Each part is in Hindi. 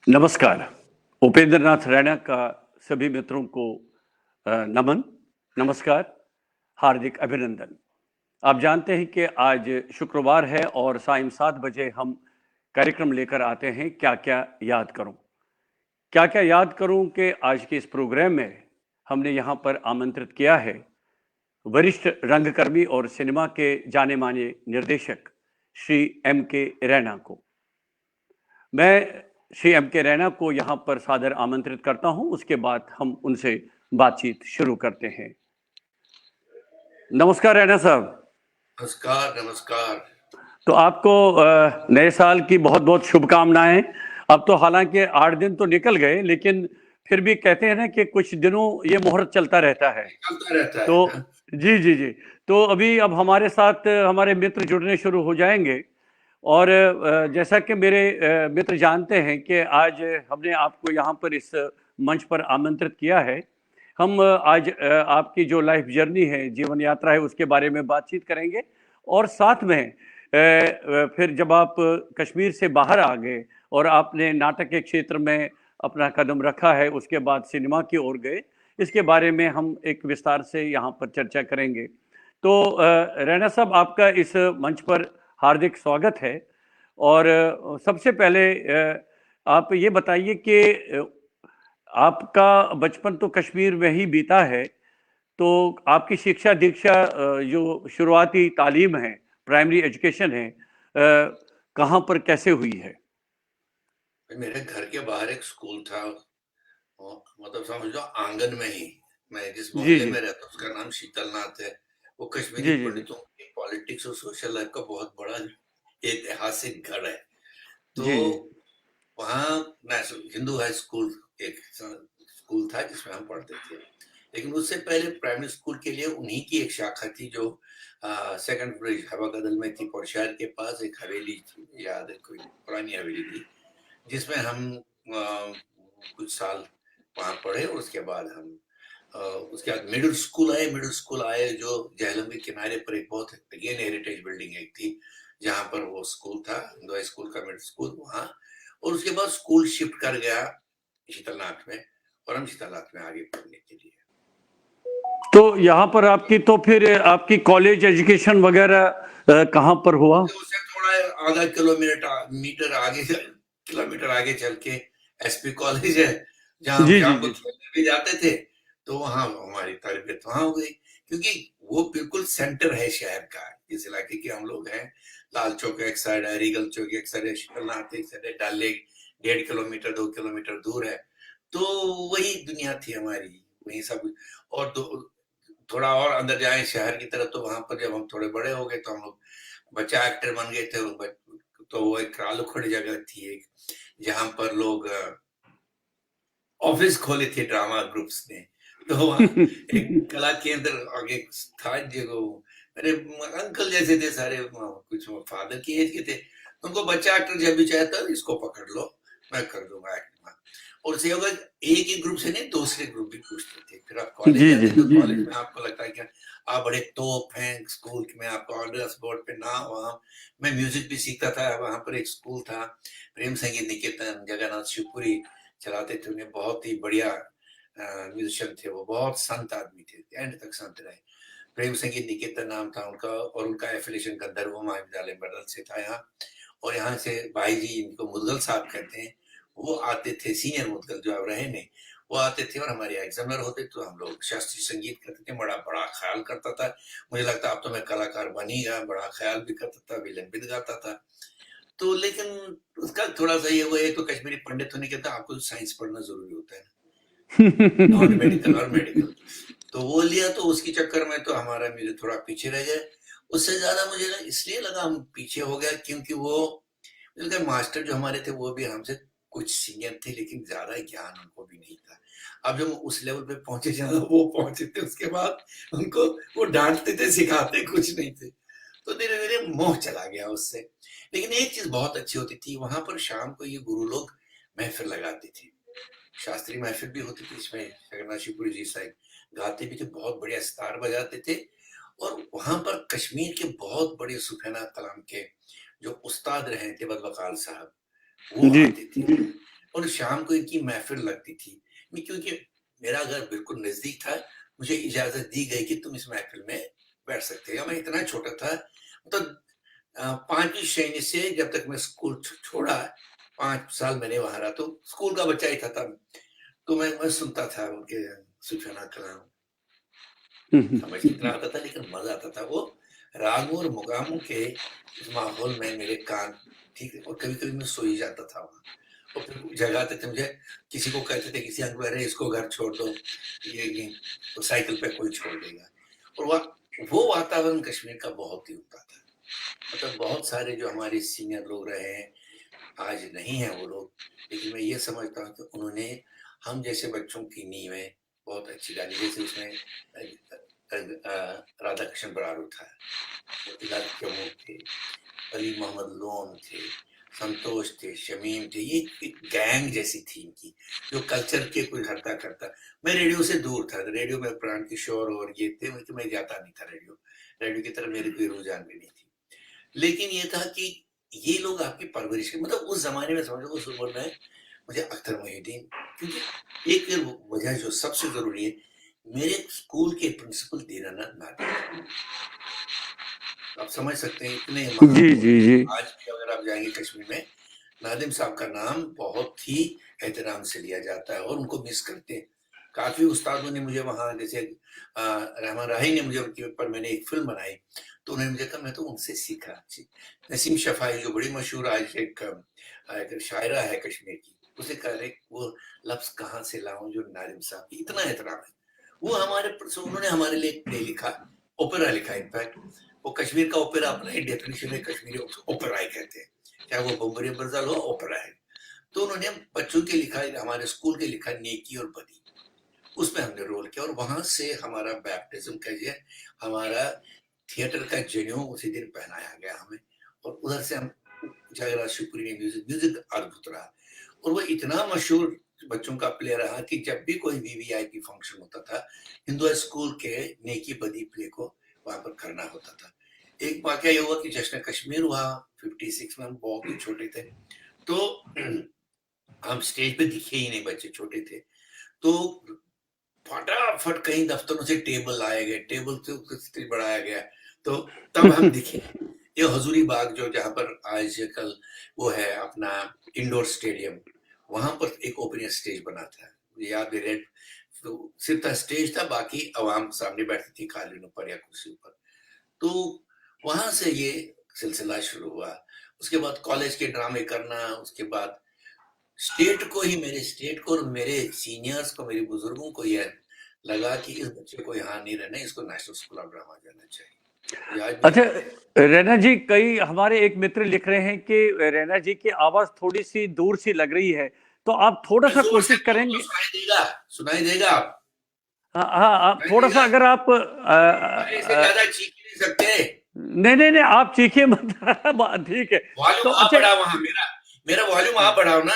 नमस्कार। उपेंद्र नाथ रैना का सभी मित्रों को नमन, नमस्कार, हार्दिक अभिनंदन। आप जानते हैं कि आज शुक्रवार है और सायं 7 बजे हम कार्यक्रम लेकर आते हैं क्या-क्या याद करूँ। क्या-क्या याद करूँ कि आज के इस प्रोग्राम में हमने यहाँ पर आमंत्रित किया है वरिष्ठ रंगकर्मी और सिनेमा के जाने-माने निर्देशक श्री एम के रैना को। मैं श्री एम के रैना को यहाँ पर सादर आमंत्रित करता हूँ, उसके बाद हम उनसे बातचीत शुरू करते हैं। नमस्कार रैना साहब। नमस्कार, नमस्कार। तो आपको नए साल की बहुत-बहुत शुभकामनाएँ। अब तो हालाँकि 8 दिन तो निकल गए, लेकिन फिर भी कहते हैं ना कि कुछ दिनों ये मुहूर्त चलता रहता है। चलता रहता है, तो हाँ? जी। तो अभी अब हमारे साथ हमारे मित्र जुड़ने शुरू हो जाएँगे और जैसा कि मेरे मित्र जानते हैं कि आज हमने आपको यहाँ पर इस मंच पर आमंत्रित किया है। हम आज आपकी जो लाइफ जर्नी है, जीवन यात्रा है, उसके बारे में बातचीत करेंगे और साथ में फिर जब आप कश्मीर से बाहर आ गए और आपने नाटक के क्षेत्र में अपना कदम रखा है, उसके बाद सिनेमा की ओर गए, इसके बारे में हम एक विस्तार से यहाँ पर चर्चा करेंगे। तो रैना साहब आपका इस मंच पर हार्दिक स्वागत है और सबसे पहले आप ये बताइए कि आपका बचपन तो कश्मीर में ही बीता है, तो आपकी शिक्षा-दीक्षा जो शुरुआती तालीम है, प्राइमरी एजुकेशन है कहाँ पर कैसे हुई है? मेरे घर के बाहर एक स्कूल था मतलब समझ लो आंगन में ही। मैं जिस जी, मोहल्ले जी। में रहता हूँ उसका नाम शीतलनाथ है। वो कश्मीरी जी। पंडितों की पॉलिटिक्स और सोशल लाइफ का बहुत बड़ा ऐतिहासिक गढ़ है। तो जी। वहाँ नेशनल हिंदू हाई स्कूल एक स्कूल था जिसमें हम पढ़ते थे। लेकिन उससे पहले प्राइमरी स्कूल के लिए उन्हीं की एक शाखा थी जो सेकंड ब्रिज हवा कदल में थी, पौड़शहर के पास एक हवेली थी, याद है कोई पुरानी हवेली थी, जिसमें हम कुछ साल वहाँ पढ़े और उसके बाद हम उसके बाद मिडिल स्कूल आए जो झेलम के किनारे पर एक बहुत अगेन हेरिटेज बिल्डिंग एक थी, जहाँ पर वो स्कूल था, हिंदू हाई स्कूल का मिडिल स्कूल वहाँ। और उसके बाद स्कूल शिफ्ट कर गया शीतलनाथ में और हम शीतलनाथ में आगे पढ़ने के लिए। तो यहाँ पर आपकी तो फिर आपकी कॉलेज एजुकेशन वगैरह कहाँ पर हुआ? उससे थोड़ा आधा किलोमीटर आगे चल के एसपी कॉलेज है, जहाँ हम शाम को जी। खेलने भी जाते थे, तो वहाँ हमारी तरबियत वहाँ हो गई, क्योंकि वो बिल्कुल सेंटर है शहर का, इस इलाके के हम लोग हैं। लाल चौक एक साइड है, रीगल चौक एक साइड है, शीतलनाथ एक साइड है, डल लेक 1.5 किलोमीटर 2 किलोमीटर दूर है। तो वही दुनिया थी हमारी, वही सब। और थोड़ा और अंदर जाए शहर की तरफ, तो वहां पर जब हम थोड़े बड़े हो गए तो हम लोग बच्चा एक्टर बन गए थे। तो वो एक कालुखड़ जगह थी एक, जहां पर लोग ऑफिस खोले थे ड्रामा ग्रुप्स ने। तो वहाँ एक कला केंद्र आगे था, जो मेरे अंकल जैसे थे सारे, कुछ फादर की एज के थे। उनको बच्चा एक्टर जब भी चाहता इसको पकड़ लो, मैं कर दूंगा एक्टिंग। और उससे होगा एक ही ग्रुप से नहीं, दूसरे ग्रुप भी पूछते थे। फिर आप कॉलेज जी। जाते तो कॉलेज में आपको लगता है कि आप बड़े तोप हैं, स्कूल में आपको ऑर्डर्स बोर्ड पे ना वहाँ। मैं म्यूजिक भी सीखता था, वहाँ पर एक स्कूल था प्रेम संगीत निकेतन, जगन्नाथ शिवपुरी चलाते थे। उन्हें बहुत ही बढ़िया म्यूजिशियन थे, वो बहुत संत आदमी थे, एंड तक संत रहे। प्रेम संगीत निकेतन नाम था उनका, और उनका एफिलिएशन गंधर्व महाविद्यालय मर्दल से था यहाँ। और यहाँ से भाई जी, इनको मुदगल साहब कहते हैं, वो आते थे, सीनियर मुदगल जो अब रहे नहीं, वो आते थे और हमारे एग्जामिनर होते। तो हम लोग शास्त्रीय संगीत करते थे, बड़ा बड़ा ख्याल करता था। मुझे लगता अब तो मैं कलाकार बन ही गया, बड़ा ख्याल भी करता था, विलन भी गाता था। तो लेकिन उसका थोड़ा सा ये हुआ है, तो कश्मीरी पंडित होने के, तो आपको साइंस पढ़ना जरूरी होता है, नॉन मेडिकल और मेडिकल। तो वो लिया, तो उसकी चक्कर में तो हमारा म्यूजिक थोड़ा पीछे रह गया। उससे ज्यादा मुझे इसलिए लगा हम पीछे हो गया, क्योंकि वो मुझे मास्टर जो हमारे थे वो भी हमसे कुछ सीनियर थे, लेकिन ज्यादा ज्ञान उनको भी नहीं था। अब जब उस लेवल पे पहुंचे जहां वो पहुंचे थे, उसके बाद उनको वो डांटते थे, सिखाते कुछ नहीं थे। तो धीरे धीरे मोह चला गया उससे। लेकिन एक चीज बहुत अच्छी होती थी, वहां पर शाम को ये गुरु लोग महफिल लगाते थे, शास्त्रीय महफिल भी होती थी। इसमें जगन्नाथ शिवपुरी जी साहब गाते भी थे, बहुत बढ़िया सितार बजाते थे। और वहां पर कश्मीर के बहुत बड़े सुफेना कलाम के जो उस्ताद रहे थे, बदबकाल साहब, वो जी। आते थे। और शाम को इनकी महफिल लगती थी। क्योंकि मेरा घर बिल्कुल नजदीक था, मुझे इजाजत दी गई कि तुम इस महफिल में बैठ सकते हो। मैं इतना छोटा था, मतलब 5वीं श्रेणी से जब तक मैं स्कूल छोड़ा, 5 साल मैंने वहां रहा, तो स्कूल का बच्चा ही था तब। तो मैं सुनता था उनके सूफियाना कलाम, समझ इतना आता था लेकिन मजा आता था। वो रागों और मुकामों के इस माहौल में मेरे कान, ठीक है, और कभी कभी मैं सो ही जाता था वहां। और फिर जगाते थे मुझे, किसी को कहते थे, किसी अंकल, अरे इसको घर छोड़ दो, ये तो साइकिल पे कोई छोड़ देगा। और वो वातावरण कश्मीर का बहुत ही होता था। मतलब बहुत सारे जो हमारे सीनियर लोग रहे हैं, आज नहीं है वो लोग, लेकिन मैं ये समझता हूँ कि उन्होंने हम जैसे बच्चों की नींवें बहुत अच्छी डाली। जैसे उसमें राधा कृष्ण बराड़ू था, मोतीलाल चमू थे, अली मोहम्मद लोन थे, संतोष थे, शमीम थे। ये एक गैंग जैसी थी इनकी, जो कल्चर के कुछ हरता करता। मैं रेडियो से दूर था, रेडियो में प्राण किशोर और ये थे, मैं जाता नहीं था रेडियो की तरफ, मेरी कोई रुझान भी नहीं थी। लेकिन ये था कि ये लोग आपकी परवरिश के, मतलब उस जमाने में समझो, उस उम्र में मुझे अख्तर मोहिउद्दीन, क्योंकि एक वजह जो सबसे जरूरी है, मेरे स्कूल के प्रिंसिपल दीनानाथ नादिम, आप समझ सकते हैं इतने महान जी, लोग। जी, जी। आज भी अगर आप जाएंगे कश्मीर में, नादिम साहब का नाम बहुत ही एहतराम से लिया जाता है और उनको मिस करते हैं। काफी उस्तादों ने मुझे वहां, जैसे रहमान राही ने मुझे उनके ऊपर, मैंने एक फिल्म बनाई, तो उन्होंने मुझे कहा मैं तो उनसे सीखा। नसीम शफाई जो बड़ी मशहूर आज एक शायरा है कश्मीर की, उसे कह रहे वो लफ्ज कहाँ से लाऊं जो नादिम साहब की इतना एहतराम है। वो उन्होंने हमारे लिए एक प्ले लिखा, ओपेरा लिखा। इनफैक्ट वो कश्मीर का ओपेरा अपना ही डेफिनेशन है, कश्मीरी ओपेरा ही कहते हैं, चाहे वो बम्बरी बरसाल हो, ओपेरा है। तो उन्होंने बच्चों के लिखा, हमारे स्कूल के लिखा नेकी और बदी, उसमें हमने रोल किया। और वहां से हमारा बैप्टिज्म कहिए, हमारा थिएटर का जनेऊ उसी दिन पहनाया गया हमें। और उधर से हम जगरा शिवपुरी में म्यूजिक अद्भुत रहा। और वो इतना मशहूर बच्चों का प्ले रहा कि जब भी कोई वीवीआईपी फंक्शन होता था, हिंदू स्कूल के नेकी बदी प्ले को वहां पर करना होता था। एक वाकया ये हुआ कि जश्न कश्मीर हुआ 56 में, हम बहुत ही छोटे थे, तो हम स्टेज पे दिखे ही नहीं, बच्चे छोटे थे। तो फटाफट कई दफ्तरों से टेबल लाए गए, टेबल से स्टेज बढ़ाया गया, तो तब हम दिखे। ये हजूरी बाग जो, जहां पर आज कल वो है अपना इंडोर स्टेडियम, वहां पर एक ओपन स्टेज बना था, मुझे याद है। रेड तो सिर्फ स्टेज था, बाकी आवाम सामने बैठती थी कालीनों पर या कुर्सी पर। तो वहां से ये सिलसिला शुरू हुआ। उसके बाद कॉलेज के ड्रामे करना, उसके बाद स्टेट को और मेरे सीनियर्स को, मेरे बुजुर्गों को यह लगा कि इस बच्चे को यहाँ नहीं रहना, इसको नेशनल स्कूल ऑफ ड्रामा जाना चाहिए। मुझे आज भी अच्छा, याद है। रैना जी, कई हमारे एक मित्र लिख रहे हैं कि रैना जी की आवाज थोड़ी सी दूर सी लग रही है, तो आप थोड़ा सा जोर से कोशिश बोलो तो करेंगे? सुनाई देगा आप। हाँ, हाँ, आप सुनाई थोड़ा सा, देगा। अगर आप अरे इससे ज्यादा चीख ही नहीं सकते। नहीं, नहीं, नहीं, आप चीखिए मत। ठीक है। तो वॉल्यूम आप अच्छा, बढ़ाओ, वहां मेरा मेरा वॉल्यूम आप बढ़ाओ ना।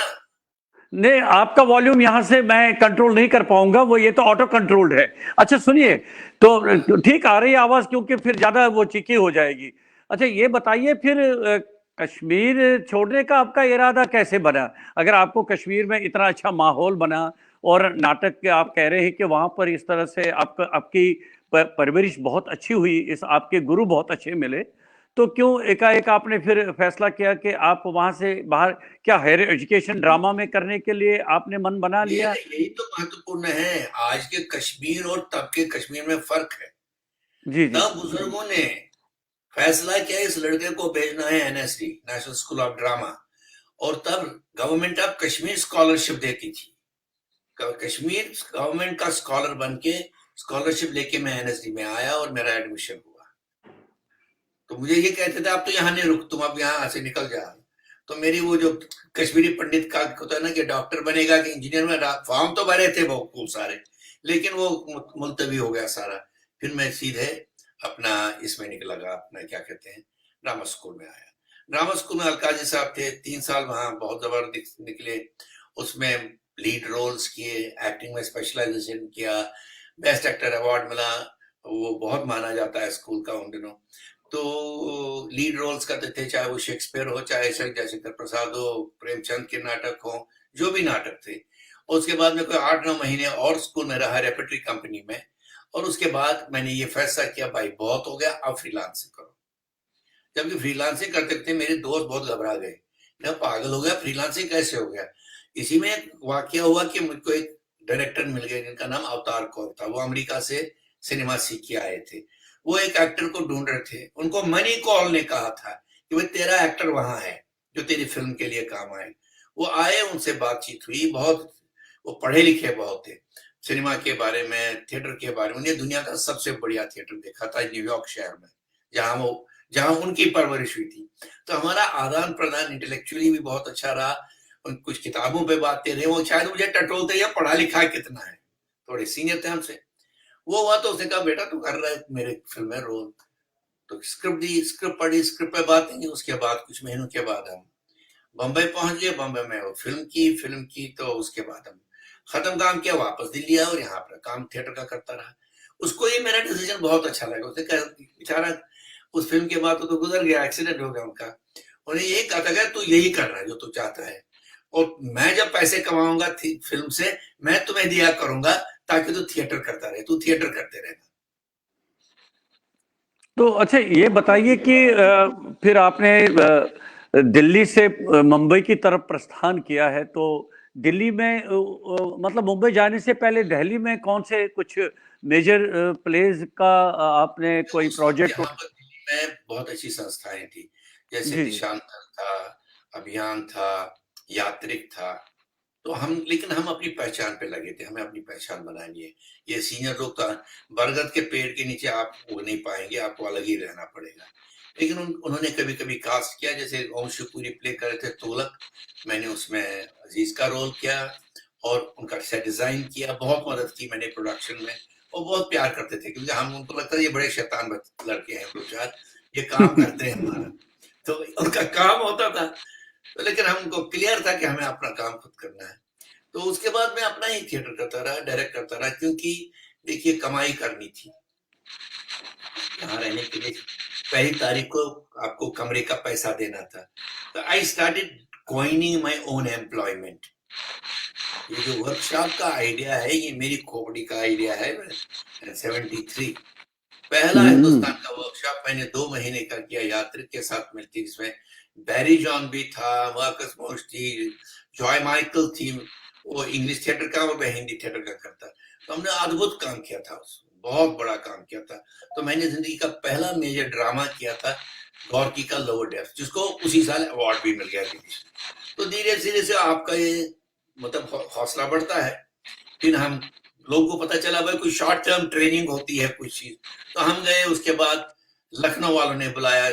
नहीं, आपका वॉल्यूम यहाँ से मैं कंट्रोल नहीं कर पाऊंगा, वो ये तो ऑटो कंट्रोल्ड है। अच्छा सुनिए, तो ठीक आ रही है आवाज, क्योंकि फिर ज्यादा वो चीखी हो जाएगी। अच्छा ये बताइए फिर, कश्मीर छोड़ने का आपका इरादा कैसे बना? अगर आपको कश्मीर में इतना अच्छा माहौल बना और नाटक के आप कह रहे हैं कि वहां पर इस तरह से आपकी परवरिश बहुत अच्छी हुई, इस आपके गुरु बहुत अच्छे मिले, तो क्यों एकाएक आपने फिर फैसला किया कि आप वहां से बाहर, क्या हायर एजुकेशन ड्रामा में करने के लिए आपने मन बना लिया? यही तो महत्वपूर्ण है। आज के कश्मीर और तब के कश्मीर में फर्क है। जी, जी। तब बुजुर्गों ने फैसला किया इस लड़के को भेजना है NSD, national school of drama. और तब गवर्नमेंट ऑफ कश्मीर स्कॉलरशिप देती थी। कश्मीर गवर्नमेंट का स्कॉलर बन के स्कॉलरशिप लेके मैं एनएसडी में आया और मेरा एडमिशन हुआ। तो मुझे ये कहते थे आप तो यहाँ नहीं रुक, तुम अब यहाँ से निकल जा। तो मेरी वो जो कश्मीरी पंडित का होता है ना कि डॉक्टर बनेगा कि इंजीनियर में, फॉर्म तो भरे थे बहुत खूब सारे, लेकिन वो मुलतवी हो गया सारा। फिर मैं सीधे अपना इसमें निकला, अपना क्या कहते हैं, ड्रामा स्कूल में आया। ड्रामा स्कूल में अलकाजी साहब थे, 3 साल वहां बहुत जबरदस्त निकले। उसमें लीड रोल्स किए, एक्टिंग में स्पेशलाइजेशन किया, बेस्ट एक्टर अवार्ड मिला। वो बहुत माना जाता है स्कूल का उन दिनों। तो लीड रोल्स करते थे, चाहे वो शेक्सपियर हो, चाहे जयशंकर प्रसाद हो, प्रेमचंद के नाटक हो, जो भी नाटक थे। और उसके बाद में कोई 8-9 महीने और स्कूल में रहा रेपर्टरी कंपनी में, और उसके बाद मैंने ये फैसला किया भाई बहुत हो गया, अब फ्रीलांसिंग करो। जबकि फ्रीलांसिंग करते करते मेरे दोस्त बहुत घबरा गए, मैं पागल हो गया, फ्रीलांसिंग कैसे हो गया। इसी में एक वाकया हुआ कि मुझको एक डायरेक्टर मिल गए जिनका नाम अवतार कौर था, वो अमेरिका से सिनेमा सीख के आए थे। वो एक एक्टर को ढूंढ रहे थे, उनको मनी कॉल ने कहा था कि भाई तेरा एक्टर वहां है जो तेरी फिल्म के लिए काम आए। वो आए, उनसे बातचीत हुई, बहुत वो पढ़े लिखे बहुत थे, सिनेमा के बारे में, थिएटर के बारे में। उन्हें दुनिया का सबसे बढ़िया थिएटर देखा था न्यूयॉर्क शहर में, जहां उनकी परवरिश हुई थी। तो हमारा आदान प्रदान इंटेलेक्चुअली भी बहुत अच्छा रहा। कुछ किताबों पे बातें रहे, वो शायद मुझे टटोलते या पढ़ा लिखा कितना है, थोड़े सीनियर थे हमसे। वो हुआ तो उसने कहा बेटा तू कर रहा है मेरे फिल्म में रोल। तो स्क्रिप्ट दी, स्क्रिप्ट पढ़ी, स्क्रिप्ट पे बात नहीं। उसके बाद कुछ महीनों के बाद हम बम्बई पहुंच गए। बम्बई में वो फिल्म की तो उसके बाद हम खत्म काम किया, वापस दिल्ली आया और यहाँ पर काम थिएटर का करता रहा। उसको ये मेरा डिसीजन बहुत अच्छा लगा। उसने कहा बेचारा उस फिल्म के बाद तो गुजर गया, एक्सीडेंट हो गया उनका। उन्हें यही कहा था तू यही कर रहा है जो तू चाहता है, और मैं जब पैसे कमाऊंगा फिल्म से मैं तुम्हें दिया करूंगा, ताकि तू थिएटर करता रहे, तू थिएटर करते रहेगा। तो अच्छा ये बताइए कि फिर आपने दिल्ली से मुंबई की तरफ प्रस्थान किया है, तो दिल्ली में मतलब मुंबई जाने से पहले दिल्ली में कौन से कुछ मेजर प्लेस का आपने कोई प्रोजेक्ट? यहाँ पर दिल्ली में बहुत अच्छी संस्थाएं थी, जैसे जी जी। दिशांतर था, अभियान था, यात्रिक था। तो लेकिन हम अपनी पहचान पे लगे थे, हमें अपनी पहचान बनानी है। ये सीनियर लोग तो बरगद के पेड़ के नीचे आप उग नहीं पाएंगे, आपको अलग ही रहना पड़ेगा। लेकिन उन्होंने कभी कभी कास्ट किया, जैसे ओम शिवपुरी प्ले कर रहे थे तुगलक, मैंने उसमें अजीज का रोल किया और उनका सेट डिजाइन किया, बहुत मदद की मैंने प्रोडक्शन में। और बहुत प्यार करते थे, क्योंकि हम उनको लगता है ये बड़े शैतान लड़के हैं दो चार, ये काम करते हैं हमारा। तो उनका काम होता था, तो लेकिन हमको क्लियर था कि हमें अपना काम खुद करना है। तो उसके बाद मैं अपना ही थिएटर करता रहा, डायरेक्ट करता रहा, क्योंकि देखिए कमाई करनी थी यहाँ रहने के लिए। पहली तारीख को आपको कमरे का पैसा देना था। तो I started coining my own employment. ये जो वर्कशॉप का आइडिया है, ये मेरी खोपड़ी का आइडिया है। 73 पहला हिंदुस्तान का वर्कशॉप मैंने 2 महीने का किया यात्रिक के साथ मिलकर, जिसमें बैरी जॉन भी था, मार्कस मोस थी, जॉय माइकल थी। वो इंग्लिश थिएटर का और मैं हिंदी थिएटर का करता। तो हमने अद्भुत काम किया था, बहुत बड़ा काम किया था। तो मैंने जिंदगी का पहला मेजर ड्रामा किया था गौरकी का लोअर डेप्थ, जिसको उसी साल अवार्ड भी मिल गया थी। तो धीरे धीरे से आपका ये मतलब हौसला बढ़ता है। फिर हम लोगों को पता चला भाई कोई शॉर्ट टर्म ट्रेनिंग होती है कुछ चीज, तो हम गए। उसके बाद लखनऊ वालों ने बुलाया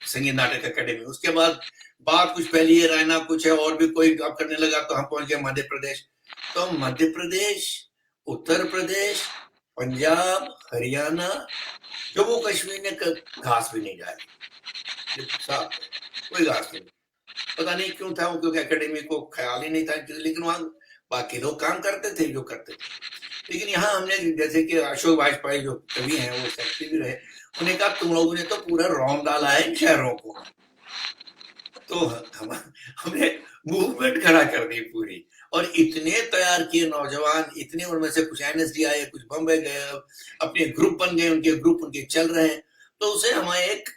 संगीत नाटक अकेडमी। उसके बाद बात कुछ फैली है, रहना कुछ है, और भी कोई अब करने लगा, तो हम पहुंच गए मध्य प्रदेश। तो मध्य प्रदेश, उत्तर प्रदेश, पंजाब, हरियाणा, जम्मू कश्मीर ने घास भी नहीं डाली, साफ कोई घास नहीं। पता नहीं क्यों था, क्योंकि एकेडमी को ख्याल ही नहीं था। लेकिन वहां बाकी लोग काम करते थे जो करते थे। लेकिन यहाँ हमने, जैसे कि अशोक वाजपेयी जो कवि हैं, वो सेक्रेटरी भी रहे, उन्हें कहा तुम लोगों ने तो पूरा रौंद डाला है इन शहरों को। तो हमने मूवमेंट खड़ा कर दी पूरी, और इतने तैयार किए नौजवान, इतने उनमें से कुछ एनएसडी आए, कुछ बम्बई गए, अपने ग्रुप बन गए, उनके ग्रुप उनके चल रहे हैं। तो उसे हमें एक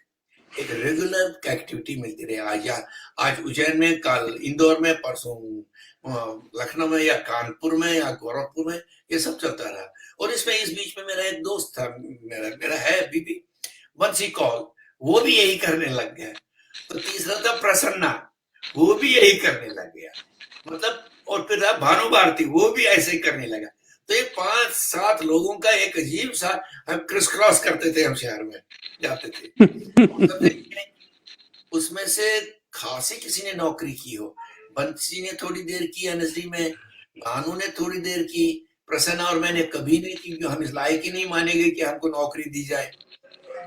रेगुलर एक्टिविटी मिलती रही। आज उज्जैन में, कल इंदौर में, परसों लखनऊ में, या कानपुर में, या गोरखपुर में, ये सब चलता रहा। और इसमें इस बीच में मेरा एक दोस्त था, मेरा है अभी भी, वंसी कौल, वो भी यही करने लग गया। तो तीसरा था प्रसन्ना, वो भी यही करने लग गया, मतलब। और फिर था भानु भारती, वो भी ऐसे ही करने लगा। तो ये 5-7 लोगों का एक अजीब सा, हम क्रिस क्रॉस करते थे, हम शहर में जाते थे। उसमें से खासी किसी ने नौकरी की हो। बंसी ने थोड़ी देर की एनएसडी में, भानु ने थोड़ी देर की, प्रसन्ना और मैंने कभी नहीं की, हम इस लायक ही नहीं माने गए कि हमको नौकरी दी जाए।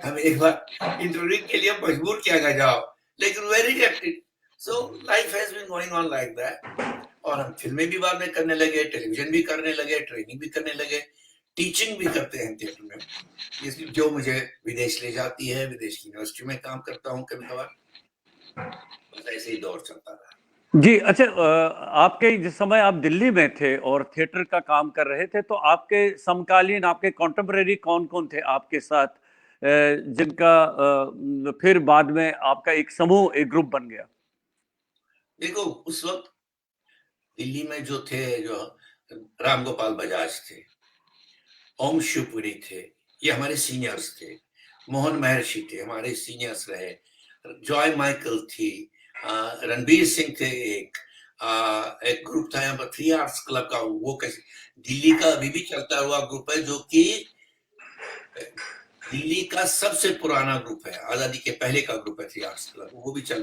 हम एक बार इंटरव्यू के लिए मजबूर किया गया, जाओ, लेकिन very rejected. So life has been going on like that. और हम फिल्में भी बाद में करने लगे, टेलीविजन भी करने लगे, ट्रेनिंग भी करने लगे। टीचिंग भी करते हैं थिएटर में, इसलिए जो मुझे विदेश ले जाती है, विदेश की यूनिवर्सिटी में काम करता हूँ कभी कभार, बस ऐसे ही दौर चलता रहा। जी, अच्छा, आपके जिस समय आप दिल्ली में थे और थिएटर का काम कर रहे थे, तो आपके समकालीन, आपके कॉन्टेम्परेरी कौन-कौन थे आपके साथ, जिनका फिर बाद में आपका एक समूह, एक ग्रुप बन गया? देखो उस वक्त दिल्ली में जो थे, जो राम गोपाल बजाज थे, ओम शिवपुरी थे, ये हमारे सीनियर्स थे। मोहन महर्षि थे, हमारे सीनियर्स रहे। जॉय माइकल थी, रणबीर सिंह थे, एक ग्रुप था यहाँ पर थ्री आर्ट्स क्लब का, वो कैसे दिल्ली का अभी भी चलता हुआ ग्रुप है, जो कि दिल्ली का सबसे पुराना ग्रुप है, आजादी के पहले का ग्रुप है थ्री आर्ट्स क्लब, वो भी चल।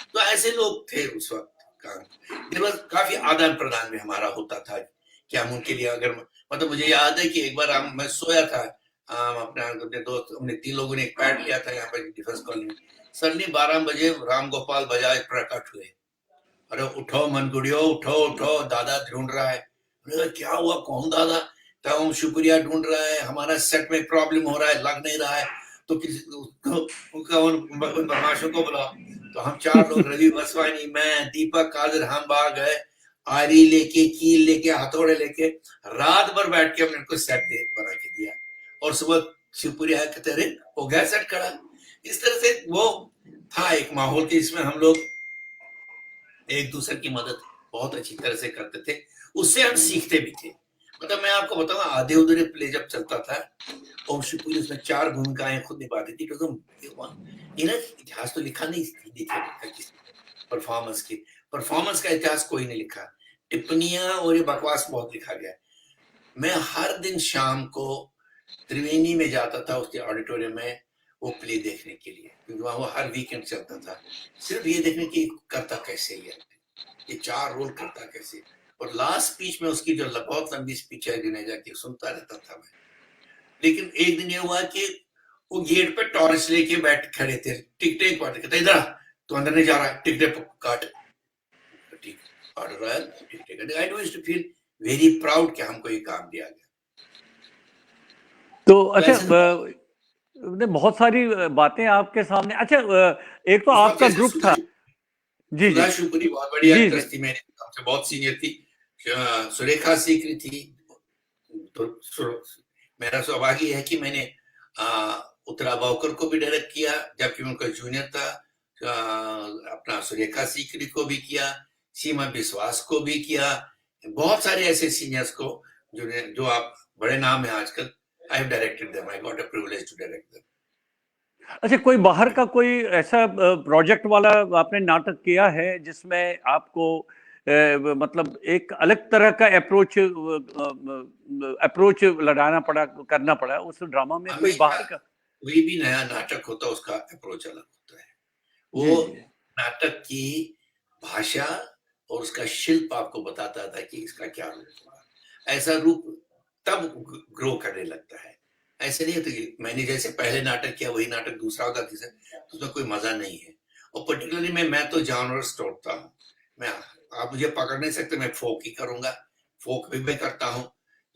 तो ऐसे लोग थे उस वक्त का काफी आदान प्रदान में हमारा होता था कि हम उनके लिए, अगर मतलब मुझे याद है कि एक बार मैं सोया था, अपने दोस्त, हमने 3 लोगों ने एक पैड लिया था यहाँ पर डिफेंस कॉलोनी में, सडनली 12 बजे राम गोपाल बजाज प्रकट हुए। अरे उठो मनगुड़ियो, उठो उठो, दादा ढूंढ रहा है। अरे क्या हुआ, कौन दादा? तब हम शुक्रिया ढूंढ रहा है, हमारा सेट में प्रॉब्लम हो रहा है, लग नहीं रहा है, तो किसी उन बदमाशों को बुलाओ। तो हम 4 लोग, रवि वसवानी, मैं, दीपक कादर, हम बाग गए, आरी लेके, कील लेके, हथौड़े लेके, रात भर बैठ के हमने उनको सेट बना के दिया। और सुबह शिवपुरी आया, कहते अरे हो गया सेट खड़ा। इस तरह से वो था एक माहौल के, इसमें हम लोग एक दूसरे की मदद बहुत अच्छी तरह से करते थे, उससे हम सीखते भी थे। मतलब मैं आपको बताऊंगा, आधे उधरे प्ले जब चलता था, ओम शिवपुरी उसमें 4 भूमिकाएं खुद निभाती थी, क्योंकि ये ना इतिहास तो लिखा नहीं हिंदी थिएटर का, परफॉर्मेंस का इतिहास कोई नहीं लिखा, टिप्पणियां और ये बकवास बहुत लिखा गया। मैं हर दिन शाम को त्रिवेणी में जाता था, उसके ऑडिटोरियम में वो प्ले देखने के लिए, क्योंकि वहां वो हर वीकेंड चलता था, सिर्फ ये देखने की करता कैसे ये 4 रोल करता कैसे। और लास्ट स्पीच में उसकी जो बहुत लंबी स्पीच है जुनेजा की, सुनता रहता था मैं। लेकिन एक दिन ये हुआ कि वो गेट पे टॉर्च लेके बैठ खड़े थे, टिकटें काट, कहते इधर तो अंदर नहीं जा रहा है, टिकटें काट, ठीक काट रहा है टिकटें। I used to feel very proud कि हमको ये काम दिया गया। तो अच्छा, ने बहुत सारी बातें आपके सामने। अच्छा, एक तो आपका ग्रुप था। जी जी सुधा शिवपुरी बहुत बड़ी जी एक्ट्रेस थी, मेरे हमसे बहुत सीनियर थी। सुरेखा सीकरी थी। तो मेरा सौभाग्य है कि मैंने उत्तरा बावकर को भी डायरेक्ट किया, जबकि उनका जूनियर था। अपना सुरेखा सीकरी को भी किया, सीमा विश्वास को भी किया, बहुत सारे ऐसे सीनियर्स को जो आप बड़े नाम है आजकल। I have directed them, I got a privilege to direct them. अच्छा, कोई बाहर का कोई ऐसा प्रोजेक्ट वाला आपने नाटक किया है जिसमें आपको मतलब एक अलग तरह का अप्रोच लगाना पड़ा, करना पड़ा उस ड्रामा में, कोई हमेशा बाहर का? कोई भी नया नाटक होता है, उसका अप्रोच अलग होता है। जी वो जी नाटक की भाषा और उसका शिल्प आपको बताता था कि इसका क्या रूप होगा। ऐसा रूप तब ग्रो करने लगता है। ऐसे नहीं है तो मैंने जैसे पहले नाटक किया वही नाटक दूसरा होगा, तीसरा, तो उसमें कोई मजा नहीं है। और पर्टिकुलरली मैं तो जानवर्स तोड़ता हूँ। मैं, आप मुझे पकड़ नहीं सकते, मैं फोक ही करूंगा, फोक भी मैं करता हूँ,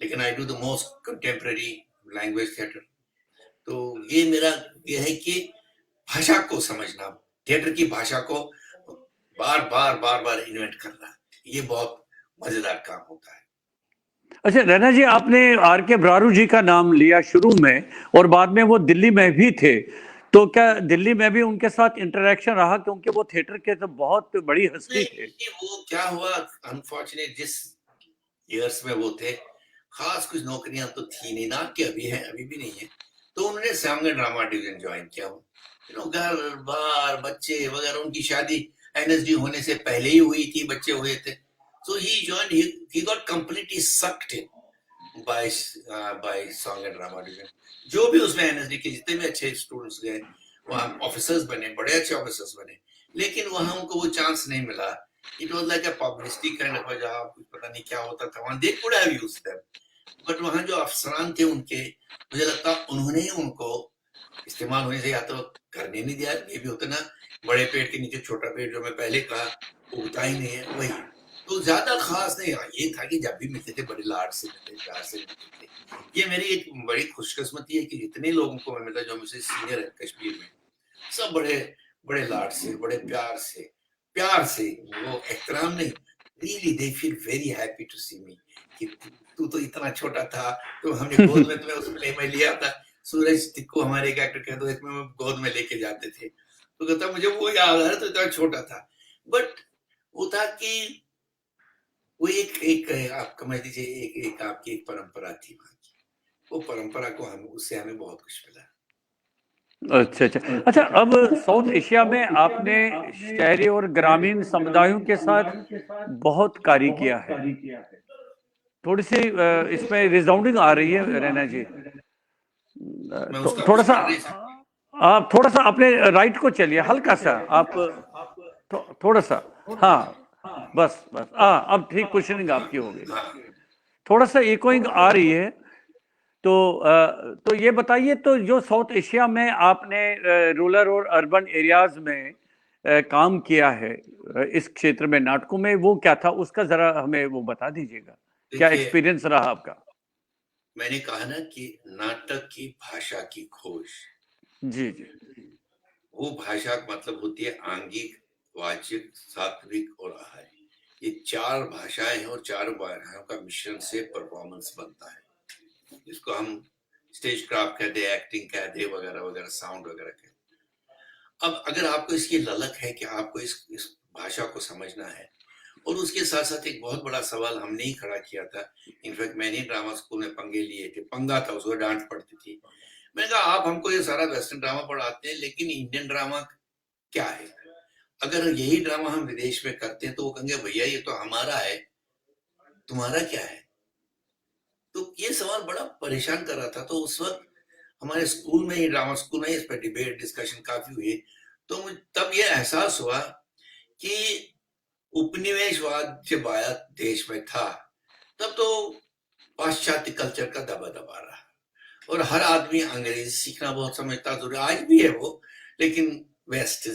लेकिन I do the most contemporary language theatre. तो ये मेरा ये है कि भाषा को समझना, थिएटर की भाषा को बार बार इन्वेंट करना, ये बहुत मजेदार काम होता है। अच्छा रैना जी, आपने आर के ब्रारू जी का नाम लिया शुरू में, और बाद में वो दिल्ली में भी थे, तो क्या दिल्ली में भी उनके साथ इंटरेक्शन रहा, क्योंकि वो थिएटर के तो बहुत बड़ी हस्ती थे? नहीं, वो क्या हुआ, अनफॉर्चुनेट जिस ईयर्स में वो थे, खास कुछ नौकरियां तो थी नहीं ना, कि अभी है, अभी भी नहीं है। तो उन्होंने सामने ड्रामा डिवीजन ज्वाइन किया। घर बार बच्चे वगैरह, उनकी शादी एनएसडी होने से पहले ही हुई थी, बच्चे हुए थे। So he got completely sucked in by song and drama division। जो भी उसमें एनएसडी के जितने भी अच्छे स्टूडेंट्स गए, वहाँ ऑफिसर्स बने, बड़े अच्छे ऑफिसर्स बने, लेकिन वहाँ उनको वो चांस नहीं मिला। It was like a publicity kind of a job, कुछ पता नहीं क्या होता था वहाँ। They could have used them, but वहाँ जो अफसरान थे उनके, मुझे लगता उन्होंने ही उनको इस्तेमाल होने से या तो करने नहीं दिया, ये भी होता ना, बड़े पेड़ के नीचे छोटा पेड़, जो मैं पहले कहा, उगता ही नहीं है, वही। तो ज्यादा खास नहीं, हाँ, ये था कि जब भी मिलते थे बड़े लाड से मिलते, प्यार से मिलते थे। ये मेरी एक बड़ी खुशकिस्मती है कि जितने लोगों को मैं मिला जो मुझसे सीनियर है कश्मीर में, सब बड़े बड़े लाड से, बड़े प्यार से, वो एहतराम नहीं, really they feel very happy to see me कि तू तो इतना छोटा था, तो हमने गोद में तुम्हें उस प्ले में लिया था। सूरज को हमारे एक एक्टर कहते एक में गोद में लेके जाते थे, तो कहता मुझे वो याद आ रहा, तो इतना छोटा था। बट वो था कि वो एक आप समझ लीजिए एक आपकी एक परंपरा थी वहाँ की, वो परंपरा को हम उससे हमें बहुत कुछ मिला। अच्छा अच्छा अच्छा। अब साउथ एशिया में आपने शहरी और ग्रामीण समुदायों के साथ बहुत कार्य किया है। थोड़ी सी इसमें रिसाउंडिंग आ रही है रैना जी। मैं उसका थोड़ा कुछ सा कर नहीं सकता। आप थोड़ा सा अपने राइट को चलिए, हल्का सा आप थोड़ा सा। हाँ बस बस, हाँ अब ठीक पोजीशनिंग आपकी हो गई। हाँ, थोड़ा सा इकोइंग आ रही है। तो तो ये बताइए, तो जो साउथ एशिया में आपने रूरल और अर्बन एरियाज में काम किया है, इस क्षेत्र में नाटकों में, वो क्या था उसका जरा हमें वो बता दीजिएगा। क्या देखिए एक्सपीरियंस रहा आपका? मैंने कहा ना कि नाटक की भाषा की खोज, जी जी। वो भाषा का मतलब होती है आंगिक, वाचिक, सात्विक और आहारी। ये चार भाषाएं हैं और चार भाषाओं का मिश्रण से परफॉर्मेंस बनता है, जिसको हम स्टेज क्राफ्ट कहते हैं, एक्टिंग कहते हैं, वगैरह वगैरह, साउंड वगैरह कहते हैं। अब अगर आपको इसकी ललक है कि आपको इस भाषा को समझना है, और उसके साथ साथ एक बहुत बड़ा सवाल हमने ही खड़ा किया था, इनफैक्ट मैंने ड्रामा स्कूल में पंगे लिए थे, पंगा था, उसको डांट पड़ती थी। मैंने कहा आप हमको ये सारा वेस्टर्न ड्रामा पढ़ाते हैं, लेकिन इंडियन ड्रामा क्या है? अगर यही ड्रामा हम विदेश में करते हैं तो वो कहेंगे भैया ये तो हमारा है, तुम्हारा क्या है? तो ये सवाल बड़ा परेशान कर रहा था। तो उस वक्त हमारे स्कूल में ही, ड्रामा स्कूल में ही, इस पर डिबेट डिस्कशन काफी हुई। तो तब ये एहसास हुआ कि उपनिवेशवाद जब आया देश में था, तब तो पाश्चात्य कल्चर का दबा दबा रहा, और हर आदमी अंग्रेजी सीखना बहुत समझता जरूरी, आज भी है वो, लेकिन वेस्ट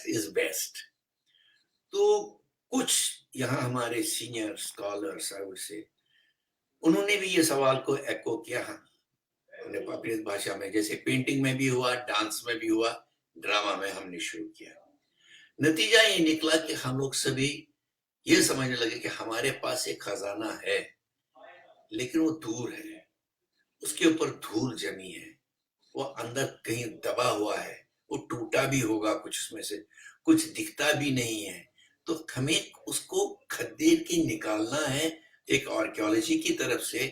इज बेस्ट। तो कुछ यहाँ हमारे सीनियर स्कॉलर्स से, उन्होंने भी ये सवाल को एको किया, हाँ, अपनी भाषा में, जैसे पेंटिंग में भी हुआ, डांस में भी हुआ, ड्रामा में हमने शुरू किया। नतीजा ये निकला कि हम लोग सभी ये समझने लगे कि हमारे पास एक खजाना है, लेकिन वो दूर है, उसके ऊपर धूल जमी है, वो अंदर कहीं दबा हुआ है, वो टूटा भी होगा कुछ, उसमें से कुछ दिखता भी नहीं है। तो हमें उसको खदेड़ के निकालना है, एक आर्कियोलॉजी की तरफ से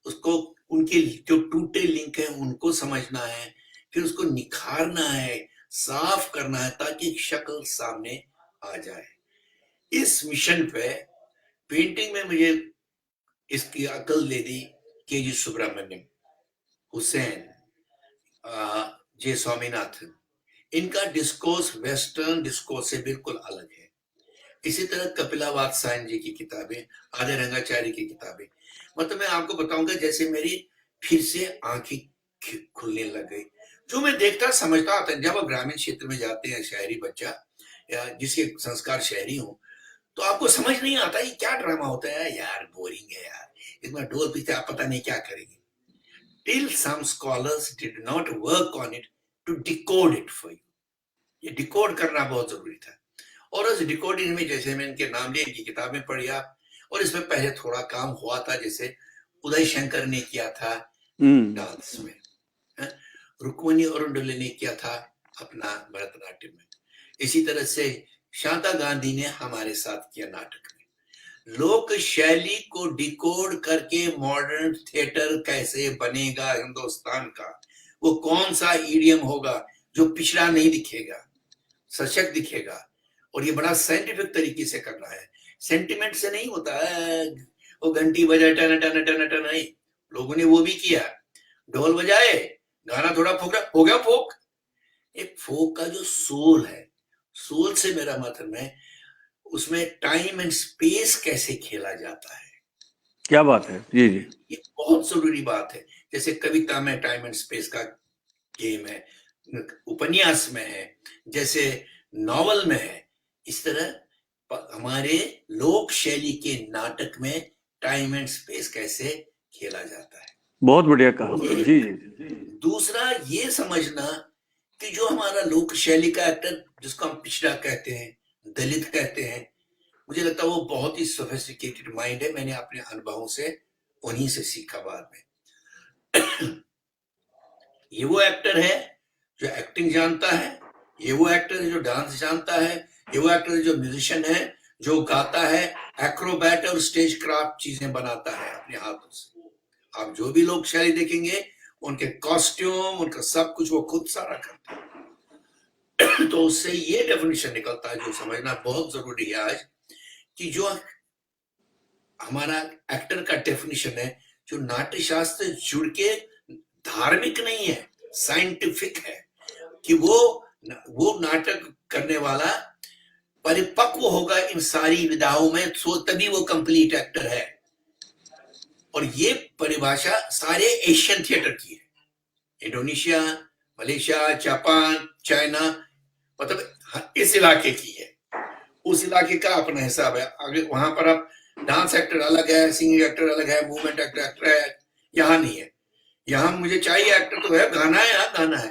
उसको, उनके जो टूटे लिंक है उनको समझना है, फिर उसको निखारना है, साफ करना है, ताकि एक शक्ल सामने आ जाए। इस मिशन पे पेंटिंग में मुझे इसकी अकल दे दी के जी सुब्रमण्यम, हुसैन, जे स्वामीनाथन। इनका डिस्कोर्स वेस्टर्न डिस्कोर्स से बिल्कुल अलग है। इसी तरह कपिला वात्स्यायन जी की किताबें, आर्य रंगाचार्य की किताबें, मतलब मैं आपको बताऊंगा जैसे मेरी फिर से आंखें खुलने लग गई। जो मैं देखता समझता आता, जब आप ग्रामीण क्षेत्र में जाते हैं, शहरी बच्चा या जिसके संस्कार शहरी हो, तो आपको समझ नहीं आता ये क्या ड्रामा होता है, यार बोरिंग है यार, इसमें ढोल पीछे आप पता नहीं क्या करेंगे। Till some scholars did not work on it to decode it for you. ये डिकोड करना बहुत जरूरी था, और उस डिकोडिंग में जैसे मैं इनके नाम लिए, इनकी किताबें पढ़ी आप, और इसमें पहले थोड़ा काम हुआ था, जैसे उदय शंकर ने किया था डांस में, रुक्मणी अरुंडले ने किया था अपना भरतनाट्यम में, इसी तरह से शांता गांधी ने हमारे साथ किया नाटक में। लोक शैली को डिकोड करके मॉडर्न थिएटर कैसे बनेगा हिंदुस्तान का, वो कौन सा ईडियम होगा जो पिछड़ा नहीं दिखेगा, सशक्त दिखेगा, और ये बड़ा साइंटिफिक तरीके से करना है, सेंटिमेंट से नहीं होता है। वो घंटी बजाए टन टन टन टन नहीं, लोगों ने वो भी किया, ढोल बजाए, गाना थोड़ा फोक हो गया फोक। एक फोक का जो सोल है, सोल से मेरा मतलब है उसमें टाइम एंड स्पेस कैसे खेला जाता है। क्या बात है, जी जी। ये बहुत जरूरी बात है। जैसे कविता में टाइम एंड स्पेस का गेम है, उपन्यास में है, जैसे नॉवल में है, इस तरह हमारे लोक शैली के नाटक में टाइम एंड स्पेस कैसे खेला जाता है। बहुत बढ़िया कहा। जी जी जी। दूसरा ये समझना कि जो हमारा लोक शैली का एक्टर, जिसको हम पिछड़ा कहते हैं, दलित कहते हैं, मुझे लगता है वो बहुत ही सोफिस्टिकेटेड माइंड है। मैंने अपने अनुभवों से उन्हीं से सीखा बाद में। ये वो एक्टर है जो एक्टिंग जानता है, ये वो एक्टर है जो डांस जानता है, ये वो एक्टर है जो म्यूजिशियन है, जो गाता है, एक्रोबैट और स्टेज क्राफ्ट चीजें बनाता है अपने हाथों से। आप जो भी लोग शैली देखेंगे, उनके कॉस्ट्यूम, उनका सब कुछ वो खुद सारा करते हैं। तो उससे ये डेफिनेशन निकलता है जो समझना बहुत जरूरी है आज, कि जो हमारा एक्टर का डेफिनेशन है, जो नाट्य शास्त्र जुड़ के धार्मिक नहीं है, साइंटिफिक है, कि वो नाटक करने वाला परिपक्व होगा इन सारी विधाओं में, सो तभी वो कंप्लीट एक्टर है। और ये परिभाषा सारे एशियन थिएटर की है, इंडोनेशिया, मलेशिया, जापान, चाइना, मतलब इस इलाके की है। उस इलाके का अपना हिसाब है। अगर वहां पर आप डांस एक्टर अलग है, सिंगिंग एक्टर अलग है, मूवमेंट एक्टर है, यहाँ नहीं है। यहाँ मुझे चाहिए एक्टर तो है, गाना है, यहाँ गाना है,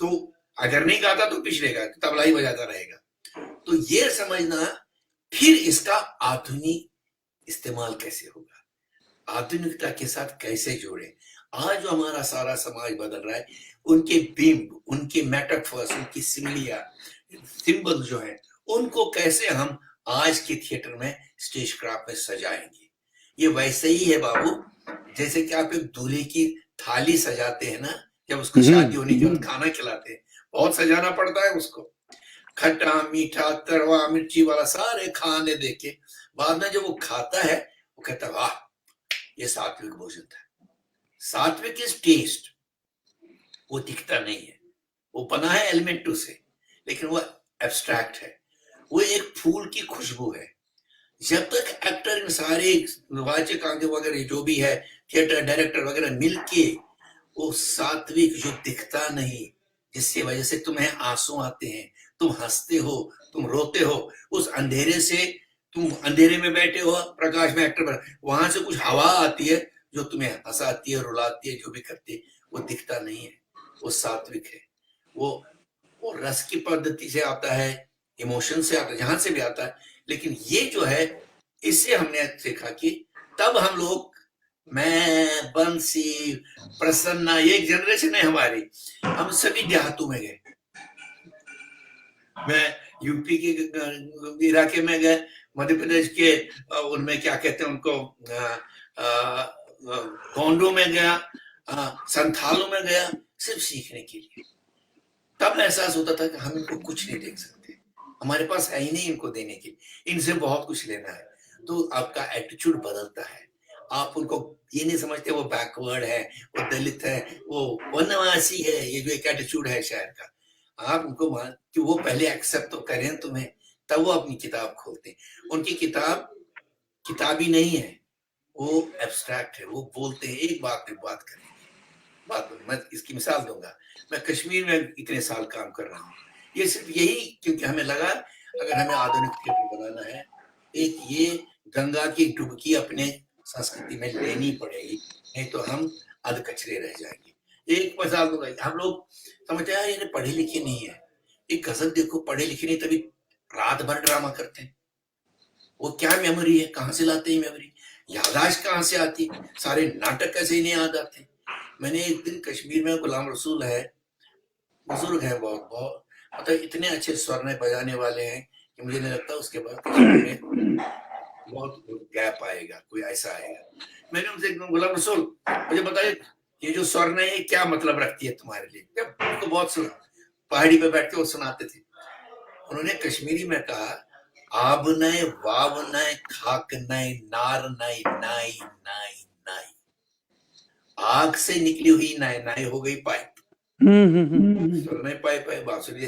तो अगर नहीं गाता तो पिछड़ेगा, तबला ही बजाता रहेगा। तो ये समझना, फिर इसका आधुनिक इस्तेमाल कैसे होगा, आधुनिकता के साथ कैसे जोड़े। आज जो हमारा सारा समाज बदल रहा है, उनके बिंब, उनके मेटाफर्स, उनकी सिमिलिया, सिंबल जो है, उनको कैसे हम आज के थिएटर में, स्टेज क्राफ्ट में सजाएंगे। ये वैसे ही है बाबू, जैसे कि आप एक दूल्हे की थाली सजाते हैं ना, जब उसको शादी होने के बाद खाना खिलाते हैं, बहुत सजाना पड़ता है उसको, खट्टा मीठा तरवा मिर्ची वाला सारे खाने देके, बाद में जब वो खाता है, वो कहता है वाह ये सात्विक भोजन था। सात्विक इज टेस्ट, वो दिखता नहीं है, वो बना है एलिमेंटों से, लेकिन वो एब्स्ट्रैक्ट है, वो एक फूल की खुशबू है। जब तक एक्टर इन सारे वाचक वगैरह जो भी है, थिएटर डायरेक्टर वगैरह मिलके वो सात्विक जो दिखता नहीं, जिसकी वजह से तुम्हें आंसू आते हैं, तुम हंसते हो, तुम रोते हो, उस अंधेरे से, तुम अंधेरे में बैठे हो, प्रकाश में एक्टर बना, वहां से कुछ हवा आती है जो तुम्हें हंसाती है, रुलाती है, जो भी करती है, वो दिखता नहीं है, वो सात्विक है। वो रस की पद्धति से आता है, इमोशन से आता है, जहां से भी आता है। लेकिन ये जो है, इससे हमने सीखा कि तब हम लोग, मैं, बंसी, प्रसन्ना, ये एक जनरेशन है हमारी, हम सभी देहातों में गए। मैं यूपी के इलाके में गए, मध्य प्रदेश के उनमें क्या कहते हैं उनको, गोंडों में गया, संथालों में गया, सिर्फ सीखने के लिए। तब एहसास होता था कि हम इनको कुछ नहीं देख सकते, हमारे पास है ही नहीं इनको देने के, इनसे बहुत कुछ लेना है। तो आपका एटीट्यूड बदलता है, आप उनको ये नहीं समझते वो बैकवर्ड है, वो दलित है, वो वनवासी है, ये जो एक एटीट्यूड है शहर का, आप उनको कि वो पहले एक्सेप्ट तो करें तुम्हें, तब वो अपनी किताब खोलते हैं। उनकी किताब किताबी नहीं है, वो एब्स्ट्रैक्ट है, वो बोलते हैं एक बात पे बात करेंगे। मैं इसकी मिसाल दूंगा, मैं कश्मीर में इतने साल काम कर रहा हूँ, ये सिर्फ यही, क्योंकि हमें लगा अगर हमें आधुनिक थिएटर बनाना है, एक ये गंगा की डुबकी अपने संस्कृति में लेनी पड़ेगी, नहीं तो हम अध कचरे रह जाएंगे। एक मिसाल दूंगा, हम लोग समझते हैं ये पढ़े लिखे नहीं है, एक गजल देखो, पढ़े लिखे नहीं तभी रात भर ड्रामा करते हैं, वो क्या मेमोरी है, कहाँ से लाते हैं मेमोरी, याददाश्त कहाँ से आती, सारे नाटक कैसे नहीं याद आते। मैंने एक दिन कश्मीर में, गुलाम रसूल है, बुजुर्ग है, बहुत बहुत मतलब इतने अच्छे स्वर बजाने वाले हैं कि मुझे नहीं लगता उसके बाद कश्मीर में बहुत गैप आएगा, कोई ऐसा आएगा। मैंने उनसे, गुलाम रसूल मुझे बताइए ये जो स्वर है क्या मतलब रखती है तुम्हारे लिए, जब उनको बहुत सुना, पहाड़ी पे बैठ के वो सुनाते थे, उन्होंने कश्मीरी में कहा, आब नए वाव नए खाक नए नार नए नाई नाई नाई, आग से निकली हुई नाई नाई हो गई पाइप, सुनने पाइप है बांसुरी,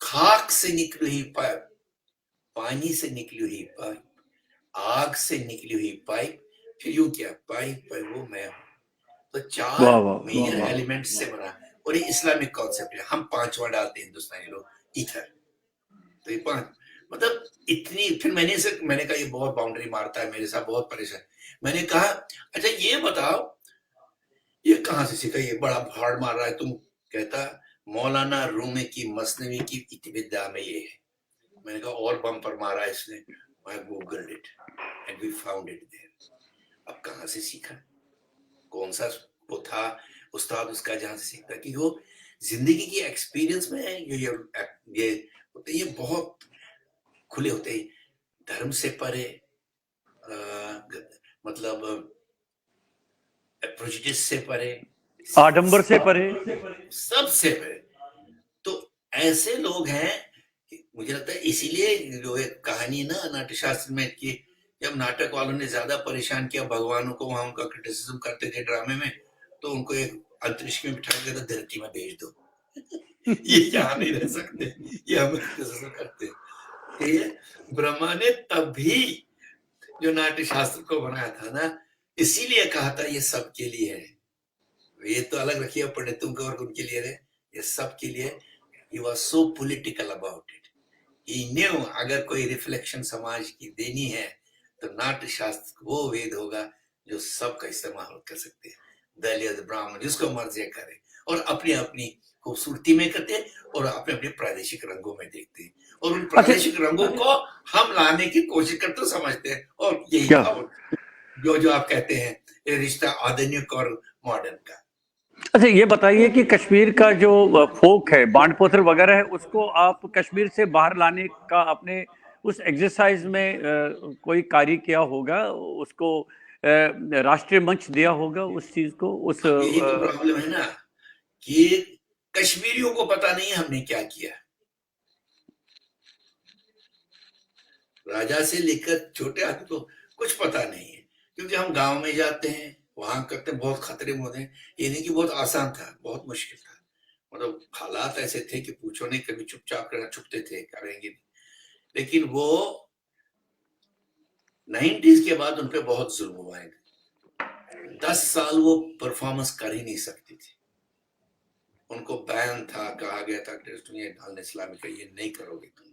खाक से निकली हुई पाइप, पानी से निकली हुई पाइप, आग से निकली हुई पाइप, फिर यूं क्या पाइप है वो मैं हूं। तो चार मेजर एलिमेंट से बना, और ये इस्लामिक कॉन्सेप्ट है, हम पांचवा डालते हैं हिंदुस्तानी लोग, ईथर। तो ये पांच, मतलब इतनी, फिर मैंने कहा ये बहुत बाउंड्री मारता है मेरे साथ, बहुत परेशान। मैंने कहा अच्छा ये बताओ ये कहाँ से सीखा, ये बड़ा हार्ड मार रहा है तुम। कहता मौलाना रूमी की मसनवी की इत्तिबिदा में ये है। मैंने कहा और बम पर मारा इसने। I googled it and we found it there. अब कहाँ से सीखा, कौन सा वो था उस्ताद उसका जहाँ से सीखता, क्योंकि वो जिंदगी की एक्सपीरियंस में ये होते, ये बहुत खुले होते हैं, धर्म से परे, मतलब प्रेजुडिस से परे, आडंबर से परे, सबसे परे। तो ऐसे लोग हैं कि मुझे लगता है इसीलिए जो एक कहानी ना नाट्यशास्त्र में कि जब नाटक वालों ने ज्यादा परेशान किया भगवानों को, वहां उनका क्रिटिसिज्म करते थे ड्रामे में, तो उनको एक अंतरिक्ष में बिठा के धरती में भेज दो। ये यहाँ नहीं रह सकते, ये हमें क्रिटिसिज्म करते। ये ब्रह्मा ने तभी जो नाट्य शास्त्र को बनाया था ना, इसीलिए कहा था ये सबके लिए है। ये तो अलग रखिए पंडितों को और उनके लिए है, ये सबके लिए। He was so political about it. He knew अगर कोई रिफ्लेक्शन समाज की देनी है तो नाट्य शास्त्र वो वेद होगा जो सबका इस्तेमाल कर सकते हैं, दलित ब्राह्मण जिसको मर्जी करे, और अपनी अपनी खूबसूरती में करते हैं और अपने अपने प्रादेशिक रंगों में देखते हैं, और उन प्रादेशिक रंगों को हम लाने की कोशिश करते हो समझते हैं। और यही क्या? जो जो आप कहते हैं ये रिश्ता आधुनिक और मॉडर्न का। अच्छा ये बताइए कि कश्मीर का जो फोक है, बांडपोत्र वगैरह है, उसको आप कश्मीर से बाहर लाने का अपने उस एक्सरसाइज में कोई कार्य किया होगा, उसको राष्ट्रीय मंच दिया होगा उस चीज को, उस यही तो प्रॉब्लम है ना कि कश्मीरियों को पता नहीं है हमने क्या किया। राजा से लेकर छोटे आदमी को कुछ पता नहीं है, क्योंकि हम गांव में जाते हैं, वहां करते हैं, बहुत खतरे में होते हैं। ये नहीं कि बहुत आसान था, बहुत मुश्किल था। मतलब हालात ऐसे थे कि पूछो नहीं, कभी चुपचाप करना, छुपते थे, करेंगे नहीं। लेकिन वो 90s के बाद उन पे बहुत जुल्म हुआ है। 10 साल वो परफॉर्मेंस कर ही नहीं सकती थी, उनको बैन था, कहा गया था इस्लामी का ये नहीं करोगे तुम।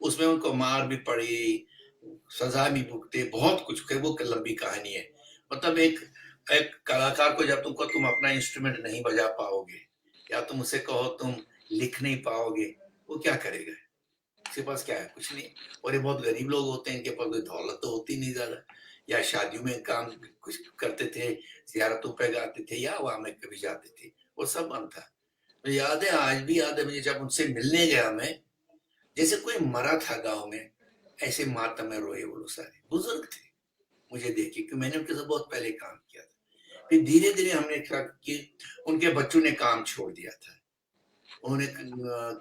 उसमें उनको मार भी पड़ी, सजा भी भुगते, बहुत कुछ, वो लंबी कहानी है। मतलब एक कलाकार को जब तुम अपना इंस्ट्रूमेंट नहीं बजा पाओगे, या तुम उसे कहो तुम लिख नहीं पाओगे, वो क्या करेगा? उसके पास क्या है? कुछ नहीं। और ये बहुत गरीब लोग होते हैं, इनके पास कोई दौलत तो होती नहीं ज्यादा, या शादियों में काम कुछ करते थे, जियारतों पे गाते थे, या वहां में कभी जाते थे, वो सब बंद था। तो याद है, आज भी याद है मुझे, जब उनसे मिलने गया मैं, जैसे कोई मरा था गांव में, ऐसे मातम में रोए वो लोग सारे। बुजुर्ग थे, मुझे देखे, क्योंकि मैंने उनके साथ बहुत पहले काम किया था। फिर धीरे धीरे हमने देखा कि उनके बच्चों ने काम छोड़ दिया था। उन्होंने,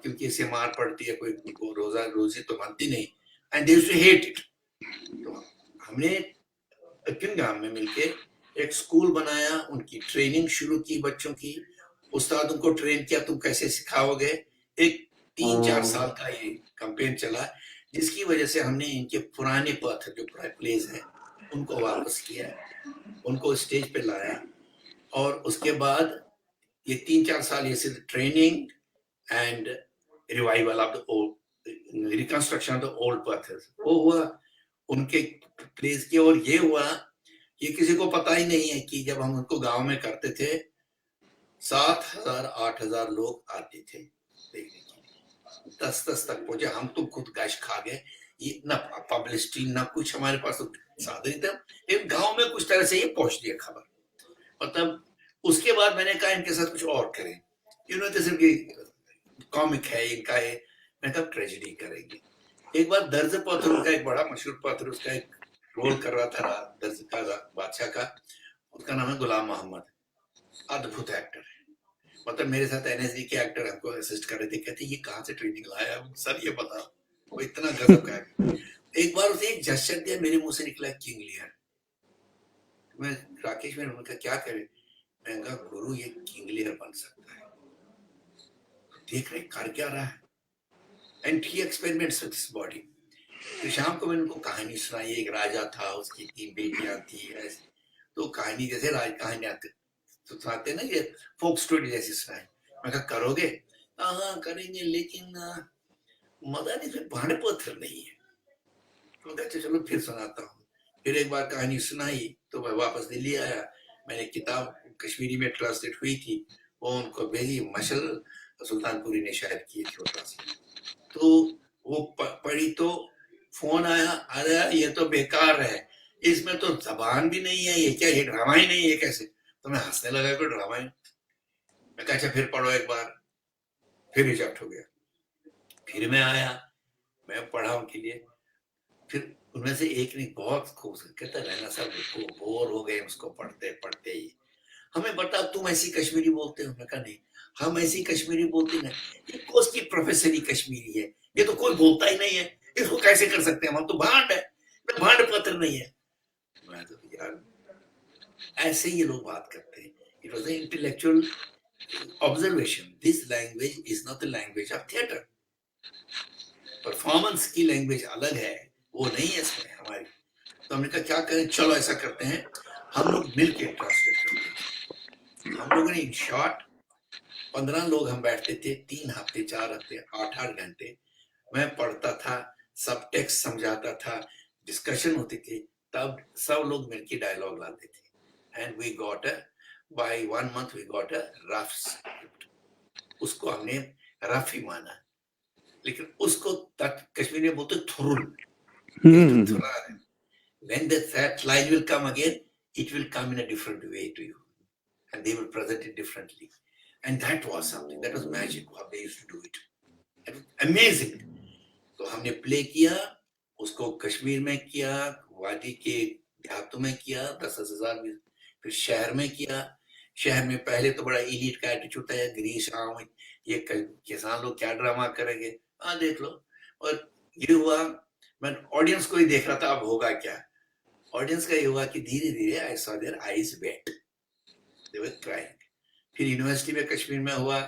क्योंकि इससे मार पड़ती है, कोई उनको रोजी तो बनती नहीं, and they used to hate it. तो हमने किन गांव में मिलके एक स्कूल बनाया, उनकी ट्रेनिंग शुरू की बच्चों की, उस्ताद उनको ट्रेन किया, तुम कैसे सिखाओगे। एक 3-4 साल का ये कैंपेन चला, जिसकी वजह से हमने इनके पुराने पत्थर जो प्लेस हैं उनको वापस किया, उनको स्टेज पे लाया। और उसके बाद ये 3-4 साल ये सिर्फ training and revival of the old, reconstruction of the old पत्थर्स वो हुआ उनके प्लेस के। और ये हुआ, ये किसी को पता ही नहीं है कि जब हम उनको गांव में करते थे 7,000-8,000 लोग आते थे देखने के लिए, 10-10 तक पहुंचे। हम तो खुद गश खा गए, ये ना पब्लिसिटी ना कुछ, हमारे पास तो साधन ही था, एक गांव में कुछ तरह से ये पहुंच दिया खबर। मतलब उसके बाद मैंने कहा इनके साथ कुछ और करें, सिर्फ कॉमिक है इनका, है मैं कहा ट्रेजेडी करेंगे। एक बार दर्ज पत्र, उनका एक बड़ा मशहूर पत्र, उसका एक रोल कर रहा था दर्ज का, बादशाह का, उसका नाम है गुलाम मोहम्मद। अद्भुत एक्टर है, मतलब मेरे साथ एनएसडी के एक्टर हमको असिस्ट कर रहे थे, कहते ये कहाँ से ट्रेनिंग लाया सर, ये बता, वो इतना गजब का है। एक बार उसे एक जेस्चर दिया, मेरे मुंह से निकला किंग लियर। मैं राकेश में उनका क्या करे, मैं कहा गुरु ये किंग लियर बन सकता है, देख रहे कर क्या रहा है, and he experiments with his body. तो शाम को मैंने उनको कहानी सुनाई, एक राजा था, उसकी 3 बेटियां थी, ऐसे तो कहानी जैसे राज कहानी आते तो सुनाते ना, ये फोक स्टोरी जैसी सुनाई। मैं कहा करोगे? हाँ करेंगे, लेकिन मजा नहीं, फिर भांड पत्थर नहीं है। तो अच्छा चलो फिर सुनाता हूँ। फिर एक बार कहानी सुनाई तो मैं वापस दिल्ली आया। मैंने किताब कश्मीरी में ट्रांसलेट हुई थी, वो उनको भेजी। मशल सुल्तानपुरी ने शायद की थी वो ट्रांसलेट। तो वो पढ़ी तो फोन आया, अरे ये तो बेकार है, इसमें तो जबान भी नहीं है, ये क्या, ये ड्रामा ही नहीं है कैसे। तो मैं हंसने लगा, कोई ड्रामा है। मैं कहा अच्छा फिर पढ़ो एक बार। फिर रिजेक्ट हो गया। फिर मैं आया, मैं पढ़ा उनके लिए। फिर उनमें से एक ने बहुत खूब कहता, रहना साहब बोर हो गए उसको पढ़ते पढ़ते ही, हमें बता तुम ऐसी कश्मीरी बोलते हो। मैं कहा नहीं, हम ऐसी कश्मीरी बोलते ना, ये कोस की प्रोफेसरी कश्मीरी है, ये तो कोई बोलता ही नहीं है, इसको कैसे कर सकते हैं हम तो भांड है, भांड पत्र नहीं है। मैं तो यार ऐसे ही ये लोग बात करते हैं। It was an intellectual observation, this language is not the language of theatre. Performance की लैंग्वेज अलग है, वो नहीं है इसमें हमारी। तो हमने कहा क्या करें, चलो ऐसा करते हैं, हम लोग मिलकर ट्रांसलेट करते हैं। हम लोगों ने इन शॉर्ट 15 लोग हम बैठते थे, 3 हफ्ते 4 हफ्ते 8-8 घंटे। मैं पढ़ता था, सब टेक्स्ट समझाता था, डिस्कशन होती थी, तब सब लोग मिलकर डायलॉग लाते थे। And we got a, by 1 month we got a rough script. उसको हमने रफ ही माना, लेकिन उसको कश्मीरी में बोलते थुरुल, when that line will come again, it will come in a different way to you, and they will present it differently. And that was something, that was magic how they used to do it. It was amazing. तो हमने प्ले किया, उसको कश्मीर में किया, वादी के देहातों में किया, 10,000 में, फिर शहर में किया। शहर में पहले तो बड़ा इलीट का एटीट्यूड था, ग्रीस ये किसान लोग क्या ड्रामा करेंगे, हाँ देख लो। और ये हुआ, मैं ऑडियंस को ही देख रहा था अब होगा क्या। ऑडियंस का ये हुआ कि धीरे धीरे I saw their eyes wet, they were crying. फिर यूनिवर्सिटी में कश्मीर में हुआ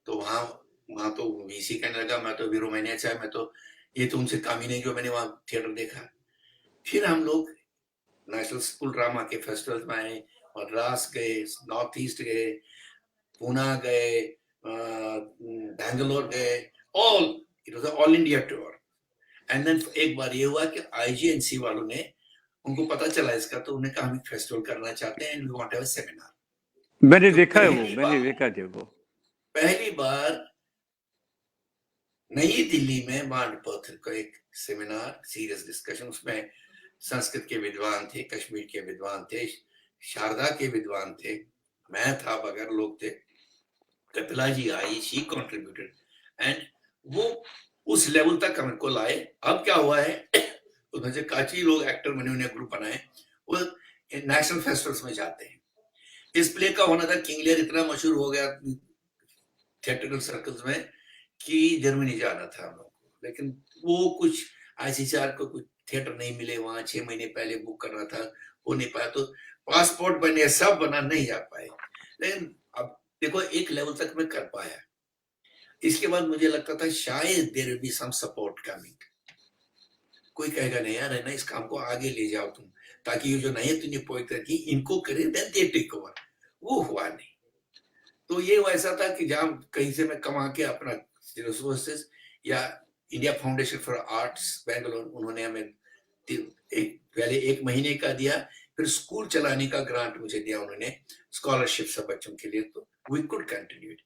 तो वहां तो वीसी कहने लगा मैं तो भी रोमानिया से, मैं तो ये तो उनसे काम ही नहीं जो मैंने वहां थिएटर देखा। फिर हम लोग नेशनल स्कूल ड्रामा के फेस्टिवल में आए, मद्रास गए, नॉर्थ ईस्ट गए, पूना गए, बैंगलोर गए, all it was all India tour. And then एक बार ये हुआ कि आईजीएनसी वालों ने, उनको पता चला इसका, तो उन्होंने कहा हम फेस्टिवल करना चाहते हैं and we want to have a seminar. मैंने देखा है वो, मैंने देखा थे वो। पहली बार नई दिल्ली में बांड पत्थर का एक सेमिनार, सीरियस डिस्कशन, उसमें संस्कृत के विद्वान थे, कश्मीर के विद्वान थे, शारदा के विद्वान थे, मैं था, बगैर लोग थे, कपिला जी आई, शी कंट्रीब्यूटेड, एंड वो उस लेवल तक हमको लाए। अब क्या हुआ है, उसमें से काफी लोग एक्टर बने, उन्हें ग्रुप बनाए, वो नेशनल फेस्टिवल्स में जाते हैं। इस प्ले का होना था, किंग लियर इतना मशहूर हो गया थिएट्रिकल सर्कल्स में कि जर्मनी जाना था हम लोग को, लेकिन वो कुछ आईसीसीआर को कुछ थिएटर नहीं मिले वहां, 6 महीने पहले बुक करना था, हो नहीं पाया, तो पासपोर्ट बने, सब बना, नहीं जा पाए। लेकिन अब देखो एक लेवल तक मैं कर पाया। इसके बाद मुझे लगता था शायद there will be some support coming, कोई कहेगा नहीं यार है ना, इस काम को आगे ले जाओ तुम, ताकि ये जो नए तुमने पोइट रखी इनको करें, देन दे टेक ओवर। वो हुआ नहीं। तो ये वैसा था कि जहां कहीं से मैं कमा के अपना रिसोर्सेस, या India foundation for arts Bangalore, उन्होंने हमें पहले 1 महीने का दिया, फिर स्कूल चलाने का ग्रांट मुझे दिया उन्होंने, स्कॉलरशिप सब बच्चों के लिए, तो we could continue it.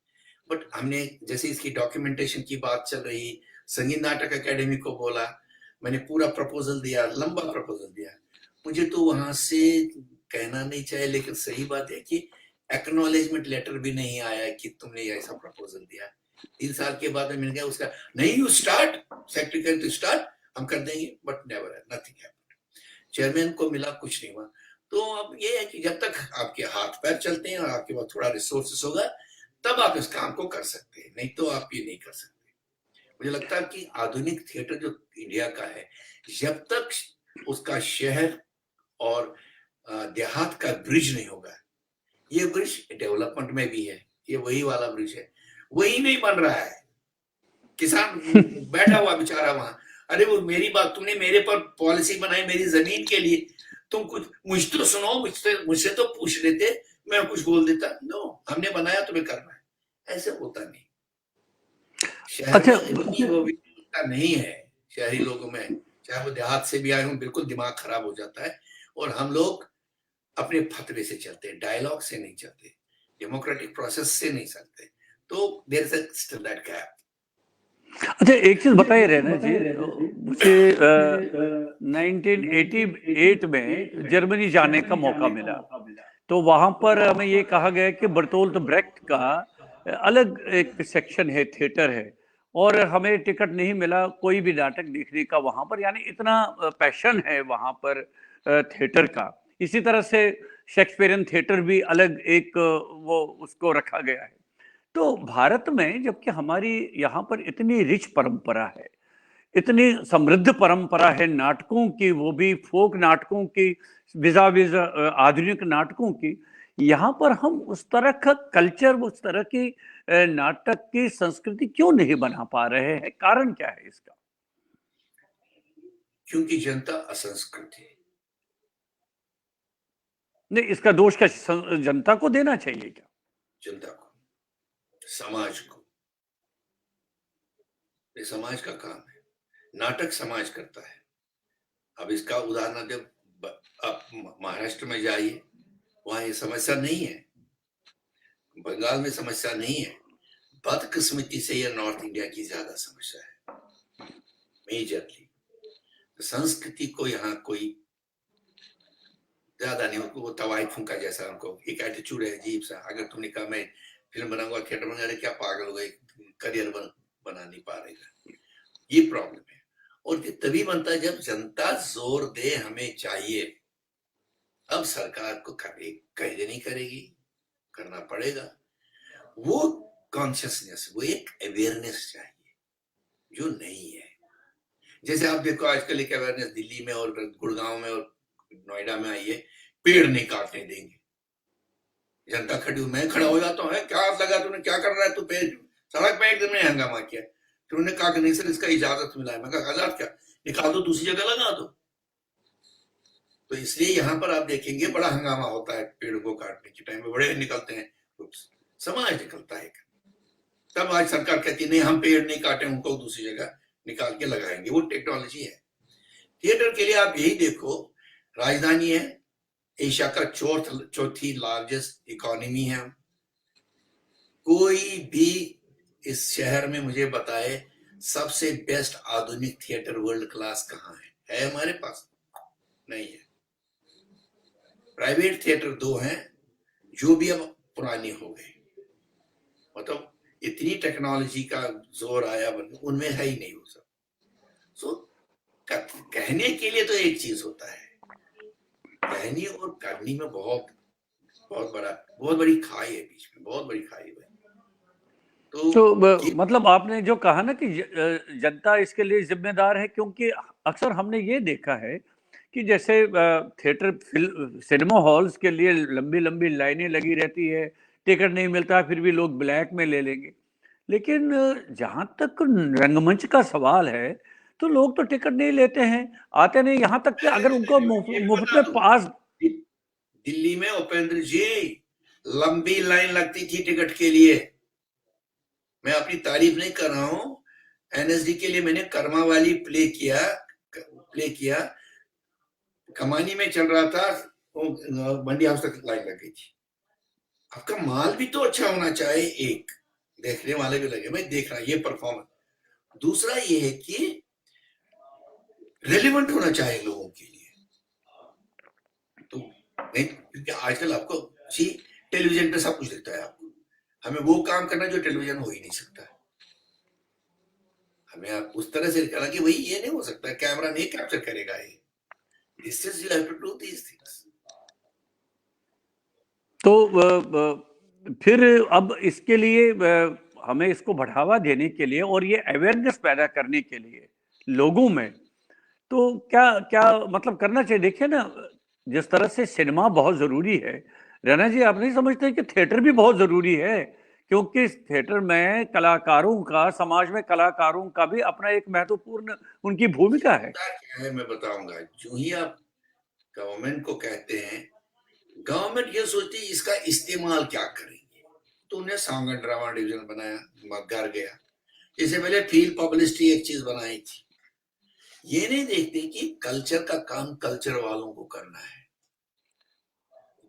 But हमने जैसे इसकी डॉक्यूमेंटेशन की बात चल रही, संगीत नाटक अकेडमी को बोला, मैंने पूरा प्रपोजल दिया, लंबा प्रपोजल दिया। मुझे तो वहां से कहना नहीं चाहिए, लेकिन सही बात है कि एक्नॉलेजमेंट लेटर भी नहीं आया कि तुमने ऐसा प्रपोजल दिया। 3 साल के बाद में मिल गया उसका, नहीं you start, secretary to start, हम कर देंगे, but never, nothing happened. Chairman को मिला, कुछ नहीं हुआ। तो अब ये है कि जब तक आपके हाथ पैर चलते हैं और आपके पास थोड़ा रिसोर्सेस होगा, तब आप इस काम को कर सकते हैं, नहीं तो आप ये नहीं कर सकते। मुझे लगता है कि आधुनिक थिएटर जो इंडिया का है, जब तक उसका शहर और देहात का ब्रिज नहीं होगा, ये ब्रिज डेवलपमेंट में भी है, ये वही वाला ब्रिज है, वही नहीं बन रहा है। किसान बैठा हुआ बेचारा वहां, अरे वो मेरी बात, तुमने मेरे पर पॉलिसी बनाई मेरी जमीन के लिए, तुम कुछ मुझ तो सुनो, मुझसे तो पूछ लेते, मैं कुछ बोल देता। नो, हमने बनाया, तुम्हें करना है, ऐसे होता नहीं। अच्छा, मानसिकता नहीं है शहरी लोगों में, चाहे वो देहात से भी आए हों, बिल्कुल दिमाग खराब हो जाता है। और हम लोग अपने फतवे से चलते हैं, डायलॉग से नहीं चलते, डेमोक्रेटिक प्रोसेस से नहीं चलते। तो there is still that gap. अच्छा, एक चीज बताइए रहना जी, मुझे 1988 में जर्मनी जाने का मौका मिला। तो वहां पर हमें ये कहा गया कि बर्तोल्ट ब्रेक्ट का अलग एक सेक्शन है, थिएटर है, और हमें टिकट नहीं मिला कोई भी नाटक देखने का वहां पर, यानी इतना पैशन है वहां पर थिएटर का। इसी तरह से शेक्सपियरियन थिएटर भी अलग एक वो उसको रखा गया है। तो भारत में जबकि हमारी यहाँ पर इतनी रिच परंपरा है, इतनी समृद्ध परंपरा है नाटकों की, वो भी फोक नाटकों की, विजा विजा आधुनिक नाटकों की, यहाँ पर हम उस तरह का कल्चर, उस तरह की नाटक की संस्कृति क्यों नहीं बना पा रहे हैं? कारण क्या है इसका? क्योंकि जनता असंस्कृत है। नहीं, इसका दोष क्या जनता को देना चाहिए क्या? जनता को, समाज को, ये समाज का काम है। नाटक समाज करता है। अब इसका उदाहरण जब आप महाराष्ट्र में जाइए, वहां ये समस्या नहीं है, बंगाल में समस्या नहीं है। बदकिस्मती से ये नॉर्थ इंडिया की ज्यादा समस्या है, मेजरली। संस्कृति को यहाँ कोई ज्यादा नहीं, उनको वो तवाई फूंका जैसा, उनको एक एटीट्यूड है अजीब सा। अगर तुमने कहा मैं फिल्म बनाऊंगा, थिएटर बनाऊंगा, अरे क्या पागल हो गए, करियर बना नहीं पा रहे, ये प्रॉब्लम है। और ये तभी बनता है जब जनता जोर दे, हमें चाहिए। अब सरकार को कहे नहीं करेगी, करना पड़ेगा। वो कॉन्शियसनेस, वो एक अवेयरनेस चाहिए जो नहीं है। जैसे आप देखो आजकल एक अवेयरनेस दिल्ली में और गुड़गांव में और नोएडा में आई है, पेड़ नहीं काटने देंगे। जनता खड़ी, मैं खड़ा हो जाता हूँ, क्या हाथ लगा तूने, क्या कर रहा है तू, पेड़ सड़क पे एक दिन में हंगामा किया। फिर उन्होंने कहा कि नहीं सर, इसका इजाजत मिला है। मैं कहा आजाद क्या, निकाल दो, दूसरी जगह लगा दो। तो इसलिए यहाँ पर आप देखेंगे बड़ा हंगामा होता है, पेड़ को काटने के टाइम में बड़े निकलते हैं, समाज निकलता है। तब आज सरकार कहती है नहीं, हम पेड़ नहीं काटे, उनको दूसरी जगह निकाल के लगाएंगे। वो टेक्नोलॉजी है। थिएटर के लिए आप यही देखो, राजधानी है, एशिया का चौथी लार्जेस्ट इकोनॉमी है। कोई भी इस शहर में मुझे बताए सबसे बेस्ट आधुनिक थिएटर वर्ल्ड क्लास कहाँ है हमारे पास? नहीं है। प्राइवेट थिएटर 2 हैं, जो भी अब पुरानी हो गई। मतलब इतनी टेक्नोलॉजी का जोर आया, उनमें है ही नहीं वो सब। सो कहने के लिए तो एक चीज होता है, कहनी और करनी में बहुत बड़ी खाई है, बीच में बहुत बड़ी खाई है। तो मतलब आपने जो कहा ना कि जनता इसके लिए जिम्मेदार है, क्योंकि अक्सर हमने ये देखा है कि जैसे थिएटर सिनेमा हॉल्स के लिए लंबी लंबी लाइनें लगी रहती है, टिकट नहीं मिलता, फिर भी लोग ब्लैक में ले लेंगे। लेकिन जहाँ तक रंगमंच का सवाल है, तो लोग तो टिकट नहीं लेते हैं, आते नहीं। यहाँ तक कि अगर उनको मुफ्त में पास, दिल्ली में उपेंद्र जी लंबी लाइन लगती थी टिकट के लिए। मैं अपनी तारीफ नहीं कर रहा हूं, एनएसडी के लिए मैंने कर्मा वाली प्ले किया, कमानी में चल रहा था, मंडी हाउस तक लाइन लग गई थी। आपका माल भी तो अच्छा होना चाहिए, एक देखने वाले भी लगे, मैं देख रहा ये परफॉर्मेंस। दूसरा ये है कि रेलिवेंट होना चाहिए लोगों के लिए। तो नहीं, क्योंकि आजकल आपको जी टेलीविजन पे सब कुछ दिखता है, आपको हमें वो काम करना जो टेलीविजन हो ही नहीं सकता। हमें आप उस तरह से कहना कि भाई ये नहीं हो सकता, कैमरा नहीं कैप्चर करेगा ये। This is you have to do these things. तो फिर अब इसके लिए हमें इसको बढ़ावा देने के लिए और ये अवेयरनेस पैदा करने के लिए लोगों में, तो क्या क्या मतलब करना चाहिए? देखिए ना, जिस तरह से सिनेमा बहुत जरूरी है, रैना जी, आप नहीं समझते कि थिएटर भी बहुत जरूरी है? क्योंकि थिएटर में कलाकारों का, समाज में कलाकारों का भी अपना एक महत्वपूर्ण उनकी भूमिका है। मैं बताऊंगा, जो ही आप गवर्नमेंट को कहते हैं, गवर्नमेंट ये सोचती है इसका इस्तेमाल क्या करेंगे। तो उन्हें सॉन्ग एंड ड्रामा डिवीजन बनाया, घर गया, इससे पहले फील पब्लिसिटी एक चीज बनाई थी। ये नहीं देखते कि कल्चर का काम कल्चर वालों को करना है।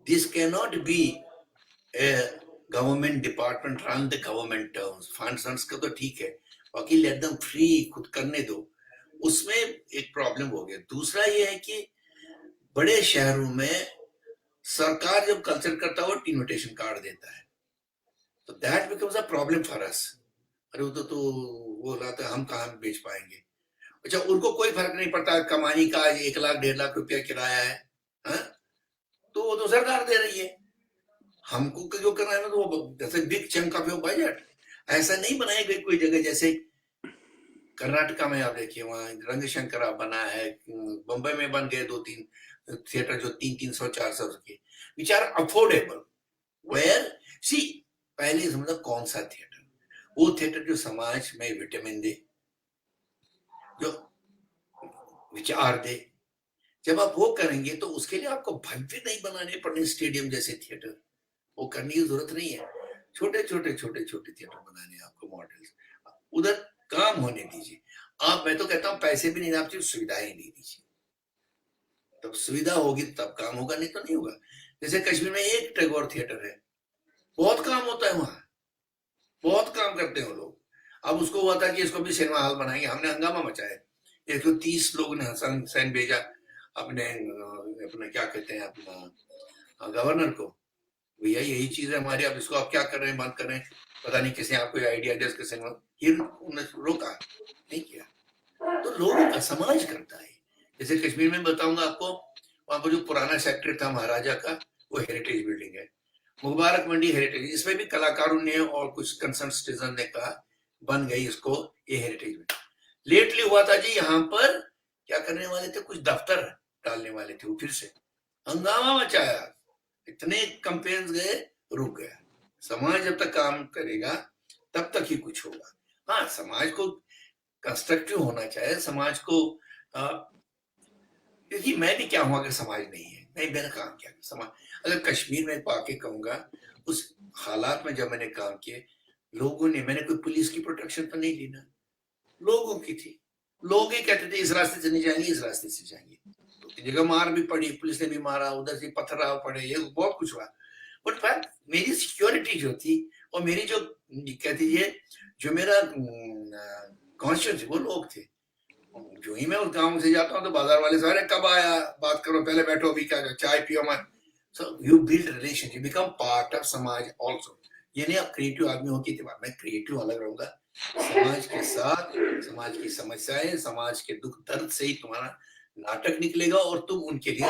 This can not be A government department run the government terms. Funds का तो ठीक है, बाकी लेट देम फ्री, खुद करने दो। उसमें एक प्रॉब्लम हो गया। दूसरा ये है कि बड़े शहरों में सरकार जब कल्चर करता है वो इन्विटेशन कार्ड देता है, तो that becomes a problem for us. अरे वो तो वो लाता है, हम कहाँ बेच पाएंगे। अच्छा, उनको कोई फर्क नहीं पड़ता कमानी का 1 लाख 1.5 लाख रुपया किराया है, हा? तो वो तो सरकार दे रही है, हमको जो करना है ना, तो वो जैसे big chunk of your budget ऐसा नहीं बनाई गई कोई जगह। जैसे कर्नाटका में आप देखिए, वहां रंगशंकरा बना है, बम्बई में बन गए 2-3 थिएटर जो 300-400 के, विच आर अफोर्डेबल। वेयर सी, पहले समझो कौन सा थिएटर, वो थिएटर जो समाज में विटामिन दे, जो विचार दे। जब आप वो करेंगे तो उसके लिए आपको भव्य नहीं बनाने पड़े स्टेडियम जैसे थिएटर, वो करने की जरूरत नहीं है। छोटे छोटे थिएटर बनाने हैं आपको, मॉडल्स। उधर काम होने दीजिए आप। मैं तो कहता हूँ पैसे भी नहीं, आप सिर्फ सुविधाएं नहीं दीजिए, तब सुविधा होगी तब काम होगा, नहीं तो नहीं होगा। जैसे कश्मीर में एक टैगोर थिएटर है, बहुत काम होता है वहां, बहुत काम करते हैं लोग। अब उसको हुआ था कि इसको भी सिनेमा हॉल बनाएंगे, हमने हंगामा मचाया। 130 लोगों ने हसन हुसैन भेजा अपने अपने क्या कहते हैं अपना गवर्नर को, भैया यही चीज है हमारी, अब इसको आप क्या कर रहे हैं, बंद कर रहे हैं। पता नहीं किसी आपको आइडिया दे, उसके सिनेमा रोका नहीं किया। तो लोगों का समाज करता है। जैसे कश्मीर में बताऊंगा आपको, वहां पर जो पुराना सेक्टर था महाराजा का, वो हेरिटेज बिल्डिंग है, मुबारक मंडी हेरिटेज। इसमें भी कलाकारों ने और कुछ कंसर्न सिटीजन ने कहा बन गई इसको ये हेरिटेज में। लेटली हुआ था जी, यहाँ पर क्या करने वाले थे, कुछ दफ्तर डालने वाले थे, वो फिर से हंगामा मचाया, इतने कंपेन्स गए, रुक गया। समाज जब तक काम करेगा तब तक ही कुछ होगा। हाँ, समाज को कंस्ट्रक्टिव होना चाहिए, समाज को क्योंकि मैं भी क्या हूं अगर समाज नहीं है, मैं मेरा काम क्या समाज। अगर कश्मीर में आके कहूंगा, उस हालात में जब मैंने काम किए, लोगों ने, मैंने कोई पुलिस की प्रोटेक्शन तो नहीं ली ना, लोगों की थी। लोग ही कहते थे इस रास्ते से नहीं जाएंगे, इस रास्ते से जाएंगे। तो जगह मार भी पड़ी, पुलिस ने भी मारा, उधर से पत्थराव पड़े, ये बहुत कुछ हुआ। बट फैक्ट मेरी सिक्योरिटी जो थी और मेरी जो कहती है जो मेरा कॉन्शियस, वो लोग थे। जो ही मैं उस गांव से जाता हूँ तो बाजार वाले सारे कब आया, बात करो, पहले बैठो, अभी क्या चाय पियो मत। So you build relationship, you become part of समाज ऑल्सो। ये नहीं आप क्रिएटिव आदमी हो कि मैं क्रिएटिव अलग रहूंगा, समाज के साथ, समाज की समस्याएं, समाज के दुख दर्द से ही तुम्हारा नाटक निकलेगा और तुम उनके लिए।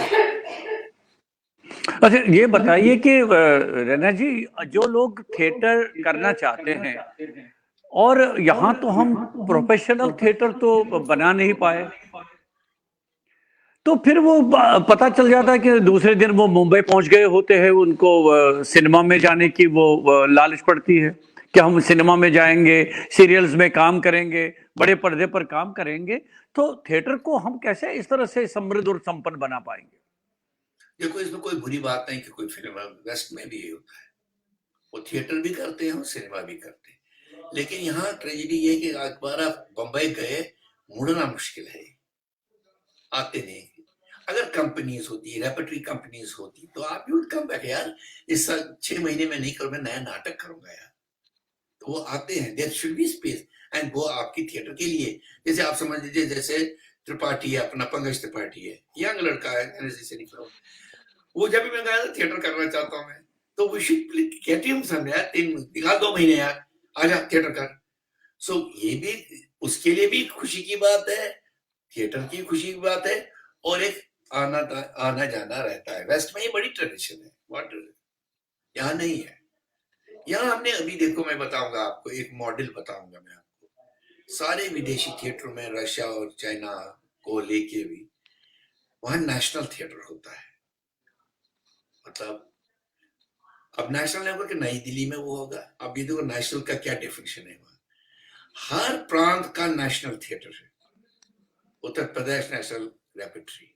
अच्छा, ये बताइए कि रैना जी, जो लोग थिएटर करना चाहते हैं और यहाँ तो हम प्रोफेशनल थिएटर तो बना नहीं पाए, तो फिर वो पता चल जाता है कि दूसरे दिन वो मुंबई पहुंच गए होते हैं, उनको सिनेमा में जाने की वो लालच पड़ती है कि हम सिनेमा में जाएंगे, सीरियल्स में काम करेंगे, बड़े पर्दे पर काम करेंगे। तो थिएटर को हम कैसे इस तरह से समृद्ध और संपन्न बना पाएंगे? देखो, इसमें कोई बुरी बात नहीं कि कोई फिल्म, वेस्ट में भी ये होता है, वो थिएटर भी करते हैं और सिनेमा भी करते हैं। लेकिन यहाँ ट्रेजेडी ये कि एक बार आप बंबई गए, मुड़ना मुश्किल है, आते नहीं। अगर कंपनीज होती, रेपर्टरी कंपनीज होती, तो आप यू कम बैक यार, इस 6 महीने में नहीं करूँ, मैं नया नाटक करूंगा यार। तो वो आते हैं, there should be space, and वो आपकी थिएटर के लिए। जैसे आप समझ लीजिए, जैसे त्रिपाठी है, अपना पंकज त्रिपाठी है, यंग लड़का है, एनएसजी से निकला, वो जब भी मैं कहा थिएटर करना चाहता हूँ मैं, तो we should get him some यार, 3 निकाल 2 महीने यार, आजा थिएटर कर। सो ये भी उसके लिए भी खुशी की बात है, थिएटर की खुशी की बात है, और एक आना जाना रहता है। वेस्ट में ये बड़ी ट्रेडिशन है, व्हाट यहाँ नहीं है। यहाँ हमने अभी देखो, मैं बताऊंगा आपको एक मॉडल बताऊंगा मैं आपको, सारे विदेशी थिएटरों में, रशिया और चाइना को लेके भी, वहां नेशनल थिएटर होता है। मतलब अब नेशनल लेवल के नई दिल्ली में वो होगा। अब ये देखो नेशनल का क्या डेफिनेशन है, वहां हर प्रांत का नेशनल थिएटर है। Uttar Pradesh national repertory,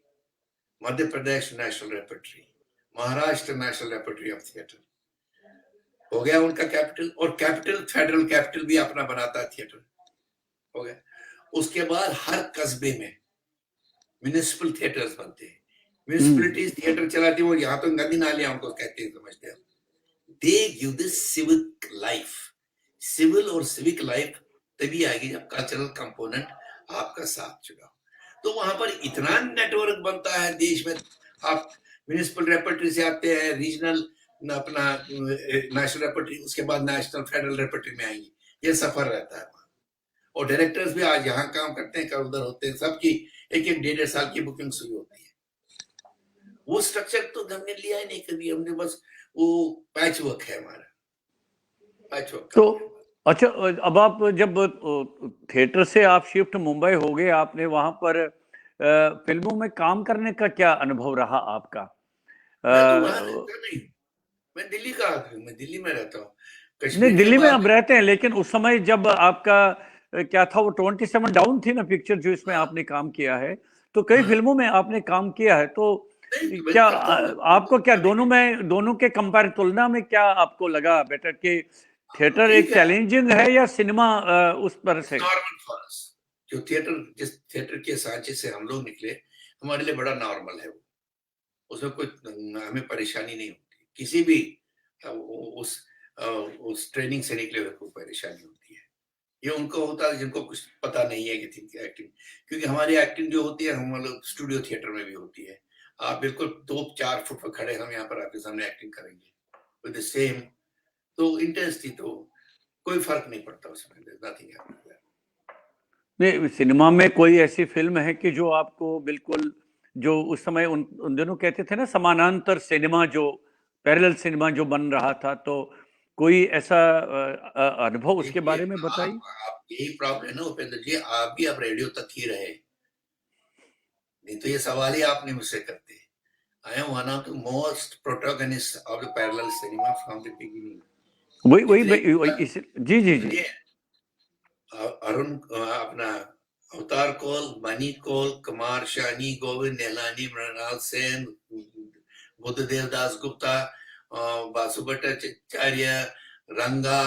Madhya Pradesh national repertory, Maharashtra national repertory of theatre हो गया उनका कैपिटल। और कैपिटल, फेडरल कैपिटल भी अपना बनाता है थिएटर। हो गया। उसके बाद हर कस्बे में म्युनिसिपल थिएटर्स बनते हैं, म्युनिसिपलिटीज थिएटर चलाती है, वो यहाँ तो नदी नालियां उनको कहते हैं, समझते हैं। They give this civic life, civil और सिविक लाइफ तभी आएगी जब कल्चरल कंपोनेंट आपका साथ जुड़ा। तो वहां पर इतना नेटवर्क बनता है देश में। आप म्युनिसिपल रेपर्टरी से आते हैं, रीजनल अपना नेशनल रेपर्टरी, उसके बाद नेशनल फेडरल रेपर्टरी में आएंगी, ये सफर रहता है वहां। और डायरेक्टर्स भी आज यहाँ काम करते हैं, कल उधर होते हैं, सबकी एक एक 1.5 साल की बुकिंग शुरू होती है। वो स्ट्रक्चर तो हमने लिया ही नहीं कभी, हमने बस वो पैच वर्क है हमारा, पैच वर्क तो काम है। अच्छा, अब आप जब थिएटर से आप शिफ्ट मुंबई हो गए, आपने वहां पर फिल्मों में काम करने का क्या अनुभव रहा आपका? मैं तो वहां अ, रहता नहीं, मैं दिल्ली का आदमी हूँ, मैं दिल्ली में रहता हूँ। नहीं, कश्मीर के दिल्ली में बाद आप रहते हैं, लेकिन उस समय जब आपका क्या था, वो 27 डाउन थी ना पिक्चर जो इसमें हाँ, आपने काम किया है, तो कई हाँ, फिल्मों में आपने काम किया है, तो नहीं तो मैं क्या करता हूँ, आपको क्या कभी दोनों के कंपेयर तुलना में क्या आपको लगा बेटर कि हाँ, थिएटर एक ठीक है। चैलेंजिंग है या सिनेमा उस पर इट्स से? नॉर्मल फॉर अस, जो थिएटर, जिस थिएटर के सांचे से हम लोग निकले, हमारे लिए बड़ा नॉर्मल है वो। उसमें कोई हमें परेशानी नहीं होती, किसी भी उस उस ट्रेनिंग से निकले हुए को परेशानी होती है। ये उनको होता है जिनको कुछ पता नहीं है कि एक्टिंग, क्योंकि हमारी एक्टिंग जो होती है, हम लोग स्टूडियो थिएटर में भी होती है। आप बिल्कुल 2-4 फुट पर खड़े हम यहाँ पर आपके सामने एक्टिंग करेंगे विद द सेम, तो इंटेंसिटी तो कोई फर्क नहीं पड़ता उसमें, नथिंग हैपेंस। नहीं, सिनेमा में कोई ऐसी फिल्म है कि जो आपको बिल्कुल, जो उस समय उन उन दिनों कहते थे ना समानांतर सिनेमा, जो पैरेलल सिनेमा जो बन रहा था, तो कोई ऐसा अनुभव उसके देखिए, बारे में बताइए? आप यही प्रॉब्लम है ना उपेंद्र जी, आप भी अब रेडियो तक ही रहे, नहीं तो ये सवाल ही आप नहीं मुझसे करते। I am one of the most protagonist of the parallel cinema from the beginning. वही वही जितने वही इस जी जी जी। सुनिए, अरुण अपना अवतार कौल, मनी कौल, कुमार शानी, गोविंद निहलानी, मृणाल सेन, बुद्धदेव दास गुप्ता, बासु भट्टाचार्य, रंगा,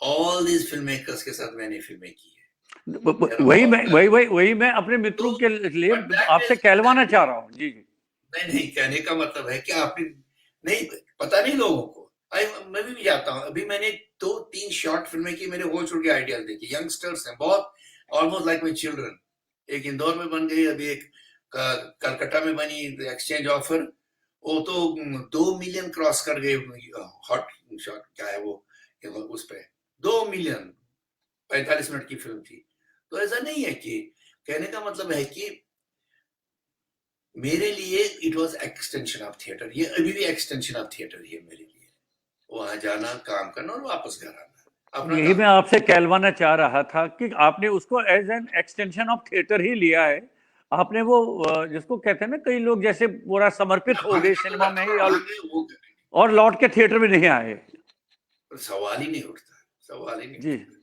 ऑल दीज फिल्म मेकर्स के साथ मैंने फिल्में की है। They're all वही मैं अपने मित्रों तो के लिए बट दैट आपसे इज कहलवाना चाह रहा हूँ। जी जी। नहीं नहीं, कहने का मतलब है कि आपने नहीं, पता नहीं लोगों को। मैं भी जाता हूँ, अभी मैंने 2-3 शॉर्ट फिल्में की, मेरे होल छोड़ के आइडियाज देखी, यंगस्टर्स हैं बहुत, ऑलमोस्ट लाइक माई चिल्ड्रन। एक इंदौर में बन गई, अभी एक कलकत्ता में बनी, एक्सचेंज ऑफर, वो तो 2 मिलियन क्रॉस कर गए। हॉट शॉट क्या है वो, उस पे 2 मिलियन, 45 मिनट की फिल्म थी। तो ऐसा नहीं है कि, कहने का मतलब है कि मेरे लिए it was extension of theatre, ये अभी भी एक्सटेंशन ऑफ थिएटर ही है मेरे लिए। वहां जाना, काम करना और वापस घर आना, अपना यही काम मैं करना। आपसे कहलवाना चाह रहा था कि आपने उसको as an extension of theatre ही लिया है। आपने वो जिसको कहते हैं ना, कई लोग जैसे पूरा समर्पित हो वहां गए गया तो सिनेमा में ही, वहां गए वो, और लौट के थिएटर में नहीं आए। सवाल ही नहीं उठता, सवाल ही नहीं जी उठता।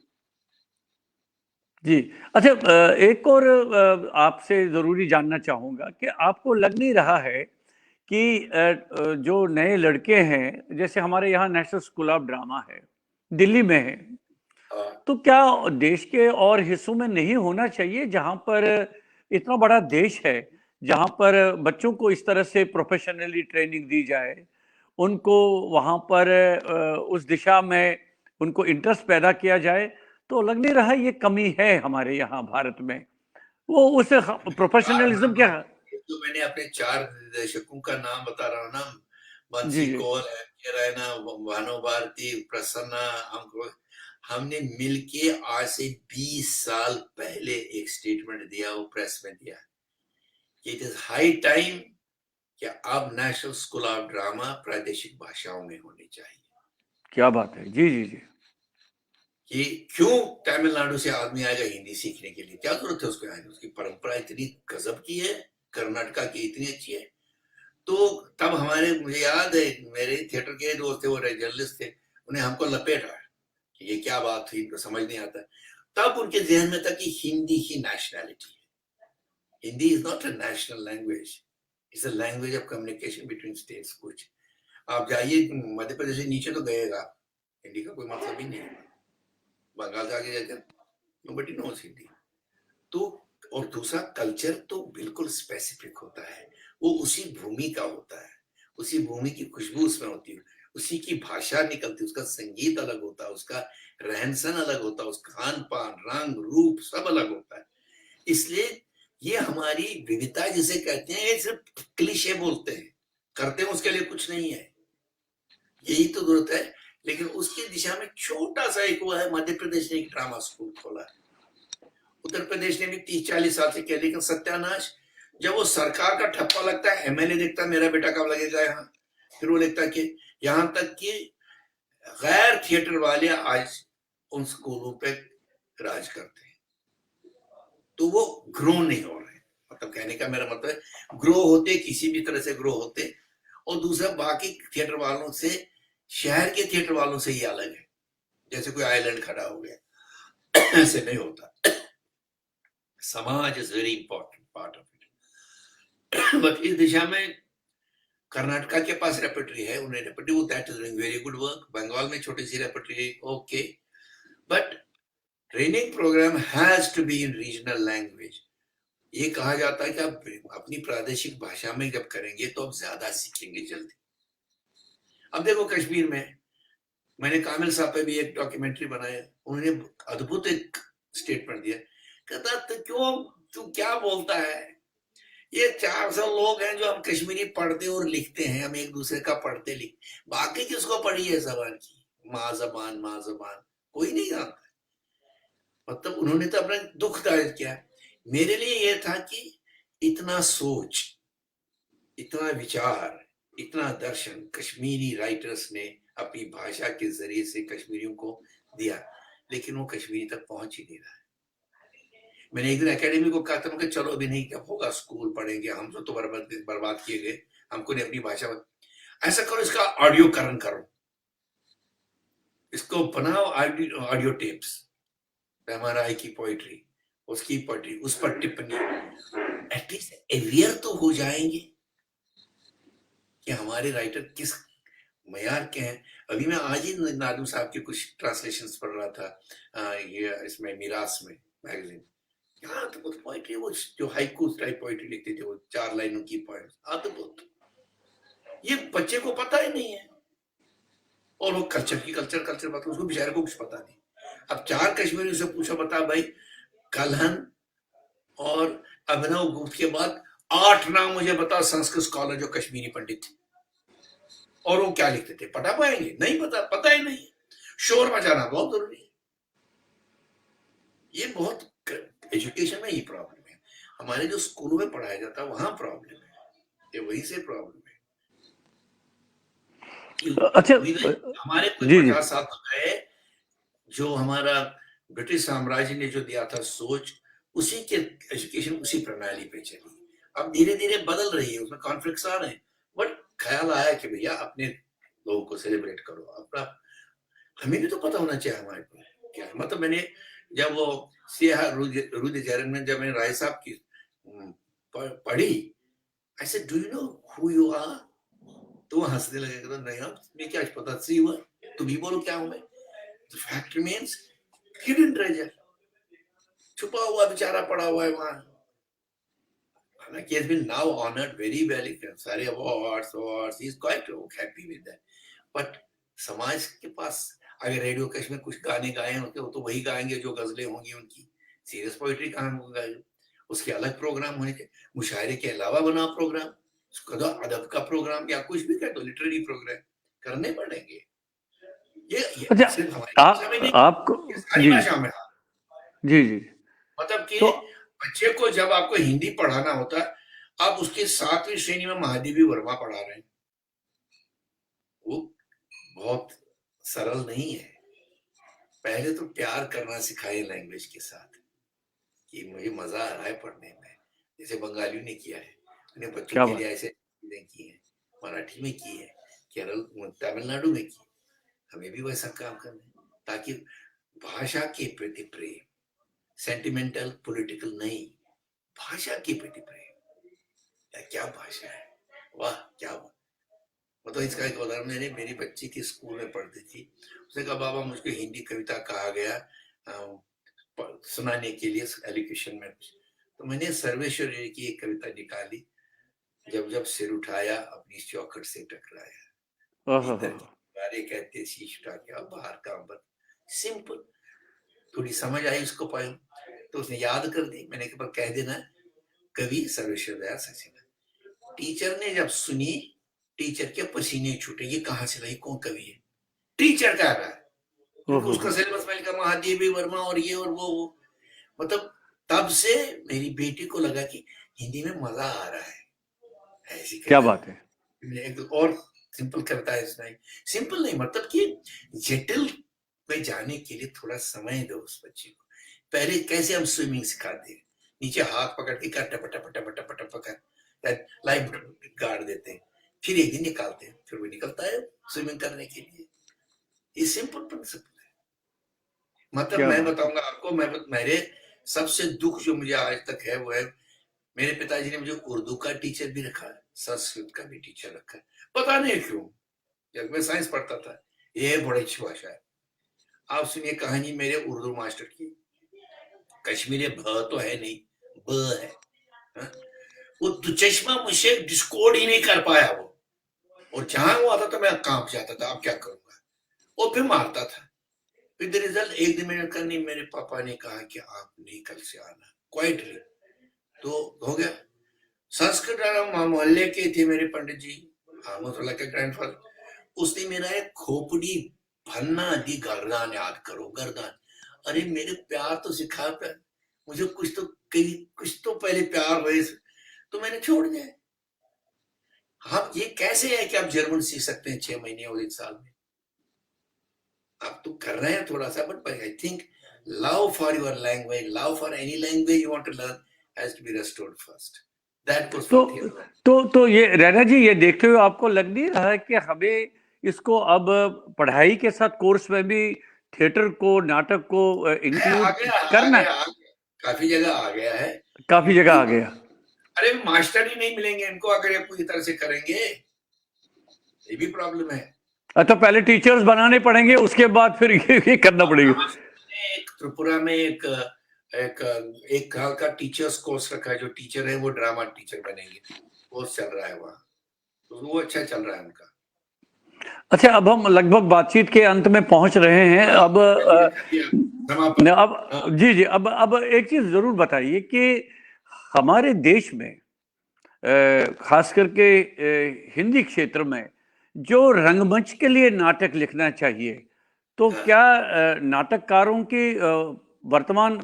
जी। अच्छा, एक और आपसे ज़रूरी जानना चाहूँगा कि आपको लग नहीं रहा है कि जो नए लड़के हैं, जैसे हमारे यहाँ नेशनल स्कूल ऑफ ड्रामा है, दिल्ली में है, हाँ, तो क्या देश के और हिस्सों में नहीं होना चाहिए, जहाँ पर इतना बड़ा देश है, जहाँ पर बच्चों को इस तरह से प्रोफेशनली ट्रेनिंग दी जाए, उनको वहाँ पर उस दिशा में उनको इंटरेस्ट पैदा किया जाए, तो लग नहीं रहा ये कमी है हमारे यहाँ भारत में, वो उस चार प्रोफेशनलिज्म नाम, क्या? एक तो मैंने अपने 4 निर्देशकों का नाम बता रहा हूँ ना, जी बंसी जी। कौल, के रैना, भानु भारती, प्रसन्ना, हमको, हमने मिलके आज से 20 साल पहले एक स्टेटमेंट दिया, वो प्रेस में दिया, इट इज हाई टाइम कि अब नेशनल स्कूल ऑफ ड्रामा प्रादेशिक भाषाओं में होनी चाहिए। क्या बात है, जी जी जी। कि क्यों तमिलनाडु से आदमी आएगा हिंदी सीखने के लिए, क्या जरूरत है उसको आने, उसकी परंपरा इतनी गजब की है, कर्नाटका की इतनी अच्छी है। तो तब हमारे, मुझे याद है, मेरे थिएटर के दोस्त थे, वो जर्नलिस्ट थे, उन्हें हमको लपेटा कि ये क्या बात थी, इनको समझ नहीं आता। तब उनके जहन में था कि हिंदी ही नेशनैलिटी है, Hindi is not a national language, it's a language of communication between states. कुछ आप जाइए मध्य प्रदेश से नीचे तो गएगा, हिंदी का कोई मतलब ही नहीं है। बंगाल से आगे जाकर नोबडी नोस हिंदी। तो और दूसरा कल्चर तो बिल्कुल स्पेसिफिक होता है, वो उसी भूमि का होता है, उसी भूमि की खुशबू उसमें होती है, उसी की भाषा निकलती है, उसका संगीत अलग होता है, उसका रहन-सहन अलग होता है, उसका खान-पान, रंग, रूप सब अलग होता है। इसलिए ये हमारी विविधता जिसे कहते हैं, ये सिर्फ क्लीशे बोलते हैं, करते हैं उसके लिए कुछ नहीं है। यही तो जरूरत है, लेकिन उसकी दिशा में छोटा-सा एक वो है, मध्य प्रदेश ने एक ड्रामा स्कूल खोला है। उत्तर प्रदेश ने भी 30-40 साल से किया, लेकिन सत्यानाश जब वो सरकार का ठप्पा लगता है, एमएलए देखता है मेरा बेटा कब लगेगा यहाँ, फिर वो लिखता है कि यहाँ तक कि गैर थिएटर वाले आज उन स्कूलों पे राज करते हैं, तो वो ग्रो नहीं हो रहे। मतलब कहने का मेरा मतलब है, ग्रो होते किसी भी तरह से ग्रो होते, और दूसरा बाकी थिएटर वालों से, शहर के थिएटर वालों से ही अलग है, जैसे कोई आइलैंड खड़ा हो गया ऐसे नहीं होता। समाज is very important part of it. But इस दिशा में कर्नाटका के पास रेपर्टरी है, उन्हें रेपर्टरी, वो that is doing very good work. Bengal में छोटी सी रेपर्टरी है, okay, but training programme has to be in regional language. ये कहा जाता है कि आप अपनी प्रादेशिक भाषा में जब करेंगे तो आप ज्यादा सीखेंगे जल्दी। अब देखो कश्मीर में मैंने कामिल साहब पे भी एक डॉक्यूमेंट्री बनाया, उन्होंने अद्भुत एक स्टेटमेंट दिया, कहता तो क्यों तू क्या बोलता है, ये 400 लोग हैं जो हम कश्मीरी पढ़ते और लिखते हैं, हम एक दूसरे का पढ़ते लिख, बाकी किसको पढ़ी है जबान की, माँ जबान कोई नहीं जानता। मतलब उन्होंने तो अपना दुख जाहिर किया। मेरे लिए यह था कि इतना सोच, इतना विचार, इतना दर्शन कश्मीरी राइटर्स ने अपनी भाषा के जरिए से कश्मीरियों को दिया, लेकिन वो कश्मीरी तक पहुंच ही नहीं रहा है। मैंने एक दिन एकेडमी को कहा था, मैं चलो अभी नहीं, क्या होगा, स्कूल पढ़ेंगे हम, तो बर्बाद किए गए, हमको नहीं अपनी भाषा में। ऐसा करो, इसका ऑडियोकरण करो, इसको बनाओ ऑडियो टेप्स, एमआरआई की पोइट्री, उसकी पोइट्री, उस पर टिप्पणी, एटलीस्ट अवेयर तो हो जाएंगे कि हमारे राइटर किस मयार के हैं। अभी मैं आज ही नादू साहब की कुछ ट्रांसलेशंस पढ़ रहा था, ये इसमें मिरास में मैगजीन, यहाँ तो बहुत पोइट्री, वो जो हाइकू टाइप पोइट्री लिखते थे, वो 4 लाइनों की पोएम, अद्भुत। ये बच्चे को पता ही नहीं है, और वो कल्चर पता, उसको बेचारे को कुछ पता नहीं। अब 4 कश्मीरियों से पूछा, बता भाई, कलहन और अभिनव गुप्त के बाद 8 नाम मुझे बता संस्कृत स्कॉलर जो कश्मीरी पंडित थे, और वो क्या लिखते थे, पढ़ा पाएंगे? नहीं पता ही नहीं। शोर मचाना बहुत जरूरी है। ये बहुत एजुकेशन में ही प्रॉब्लम है, हमारे जो स्कूलों में पढ़ाया जाता है वहां प्रॉब्लम है, ये वहीं से प्रॉब्लम है। अच्छा, हमारे कुछ जी 50 साल तो गए, जो हमारा ब्रिटिश साम्राज्य ने जो दिया था सोच, उसी के एजुकेशन उसी प्रणाली पे चली। अब धीरे धीरे बदल रही है, उसमें कॉन्फ्लिक्ट्स आ रहे हैं, बट ख्याल आया कि भैया अपने लोगों को सेलिब्रेट करो, अपना, हमें भी तो पता होना चाहिए हमारे को क्या। मतलब मैंने जब वो सिया रुद जैरन में जब मैंने राय साहब की पढ़ी, I said do you know who you are, तो हंसने लगे, तो नहीं हम मैं क्या पता सी हुआ, तुम भी बोलो क्या हूं मैं। The fact remains, hidden treasure, छुपा हुआ बेचारा पड़ा हुआ है वहां। हालांकि he has been now honored very well, सारे awards, he is quite happy with that, but समाज के पास अगर रेडियो कश में कुछ गाने गाए होते हो तो वही गाएंगे जो गजलें होंगी उनकी, सीरियस पोइट्री कहाँ गाएंगे, उसके अलग प्रोग्राम होने के, मुशायरे के अलावा बना प्रोग्राम, अदब का प्रोग्राम या कुछ भी कह दो, लिटरेरी प्रोग्राम करने पड़ेंगे। ये अच्छा, सिर्फ हमारी भाषा में नहीं, आपको, ये सारी जी भाषा में। जी जी, मतलब कि तो बच्चे को जब आपको हिंदी पढ़ाना होता है, आप उसके 7वीं श्रेणी में महादेवी वर्मा पढ़ा रहे हैं, वो बहुत सरल नहीं है। पहले तो प्यार करना सिखाए लैंग्वेज के साथ, कि मुझे मजा आ रहा है पढ़ने में, जैसे बंगालियों ने किया है, उन्हें बच्चों क्या के बात, लिए ऐसे चीजें की है, मराठी में की है, केरल तमिलनाडु में की, हमें भी वैसा काम करना है, ताकि भाषा के प्रति प्रेम, सेंटिमेंटल पॉलिटिकल नहीं, भाषा के प्रति प्रेम, क्या भाषा है, वाह क्या बात। मतलब इसका एक उदाहरण, मैंने मेरी बच्ची की स्कूल में पढ़ती थी, उसने कहा बाबा मुझको हिंदी कविता कहा गया सुनाने के लिए एलोकेशन में। तो मैंने सर्वेश्वर की एक कविता निकाली, जब जब सिर उठाया अपनी चौखट से टकराया, ओहो भीतर की दीवारें कहते शीश उठा के अब बाहर का अंबर। सिंपल, थोड़ी समझ आई उसको पोएम, तो उसने याद कर दी। मैंने कहा कह देना कवि सर्वेश्वर दयाल सक्सेना। टीचर ने जब सुनी, टीचर के पसीने छूटे, ये कहाँ से लाई, कौन कवि है, टीचर कह रहा है, क्योंकि उसका सिलेबस में लिखा महादेवी वर्मा और ये और वो। मतलब तब से मेरी बेटी को लगा कि हिंदी में मजा आ रहा है। ऐसी क्या बात है। एक और सिंपल करता है इसमें, सिंपल नहीं मतलब कि जटिल में जाने के लिए थोड़ा समय दो उस बच्चे को। पहले कैसे हम स्विमिंग सिखाते हैं, नीचे हाथ पकड़ के कर टप टप टप टप टप पकड़ लाइफ गार्ड देते हैं, फिर एक दिन निकालते हैं, फिर वो निकलता है स्विमिंग करने के लिए। ये सिंपल प्रिंसिपल है। मतलब मैं बताऊंगा आपको, मेरे सबसे दुख जो मुझे आज तक है वो है, मेरे पिताजी ने मुझे उर्दू का टीचर भी रखा है, संस्कृत का भी टीचर रखा है, पता नहीं क्यों। जब मैं साइंस पढ़ता था, ये बड़ी अच्छी भाषा है। आप सुनिए कहानी मेरे उर्दू मास्टर की। कश्मीरी भ तो है नहीं, ब है। हा? वो दुचश्मा मुझसे डिस्कोड ही नहीं कर पाया वो, और जहां वो आता था मैं कांप जाता था, अब क्या करूंगा, वो फिर मारता था। विद रिजल्ट एक दिन मैंने कहा नहीं, मेरे पापा ने कहा कि आप नहीं कल से आना क्वाइटली, तो हो गया। संस्कृत मोहल्ले के थे मेरे पंडित जी, अहमदुल्लाह के ग्रैंडफादर, उसने मेरा एक खोपड़ी भन्ना दी, गर्दान याद करो, गर्दान। अरे मेरे प्यार तो सिखा, प्यार मुझे कुछ तो पहले प्यार हुए, तो मैंने छोड़ दिया। हाँ, ये कैसे है कि आप जर्मन सीख सकते हैं 6 महीने और 1 साल में, आप तो कर रहे हैं थोड़ा सा, but I think love for your language, love for any language you want to learn has to be restored first. That was for theatre. तो ये रैना जी, ये देखते हुए आपको लग नहीं रहा है कि हमें इसको अब पढ़ाई के साथ कोर्स में भी थिएटर को, नाटक को इंक्लूड करना है? काफी जगह आ गया है, काफी जगह आ गया। अरे मास्टर ही नहीं मिलेंगे इनको अगर ये पूरी तरह से करेंगे, ये भी प्रॉब्लम है। तो पहले टीचर्स बनाने पड़ेंगे, उसके बाद फिर ये करना पड़ेगा। एक त्रिपुरा में एक साल का टीचर्स कोर्स रखा है, जो टीचर है वो ड्रामा टीचर बनेंगे, कोर्स चल रहा है वहाँ, तो वो अच्छा चल रहा है उनका। अच्छा, अब हम लगभग बातचीत के अंत में पहुंच रहे हैं। अब जी अब एक चीज जरूर बताइए कि हमारे देश में खास करके हिंदी क्षेत्र में जो रंगमंच के लिए नाटक लिखना चाहिए, तो क्या नाटककारों की वर्तमान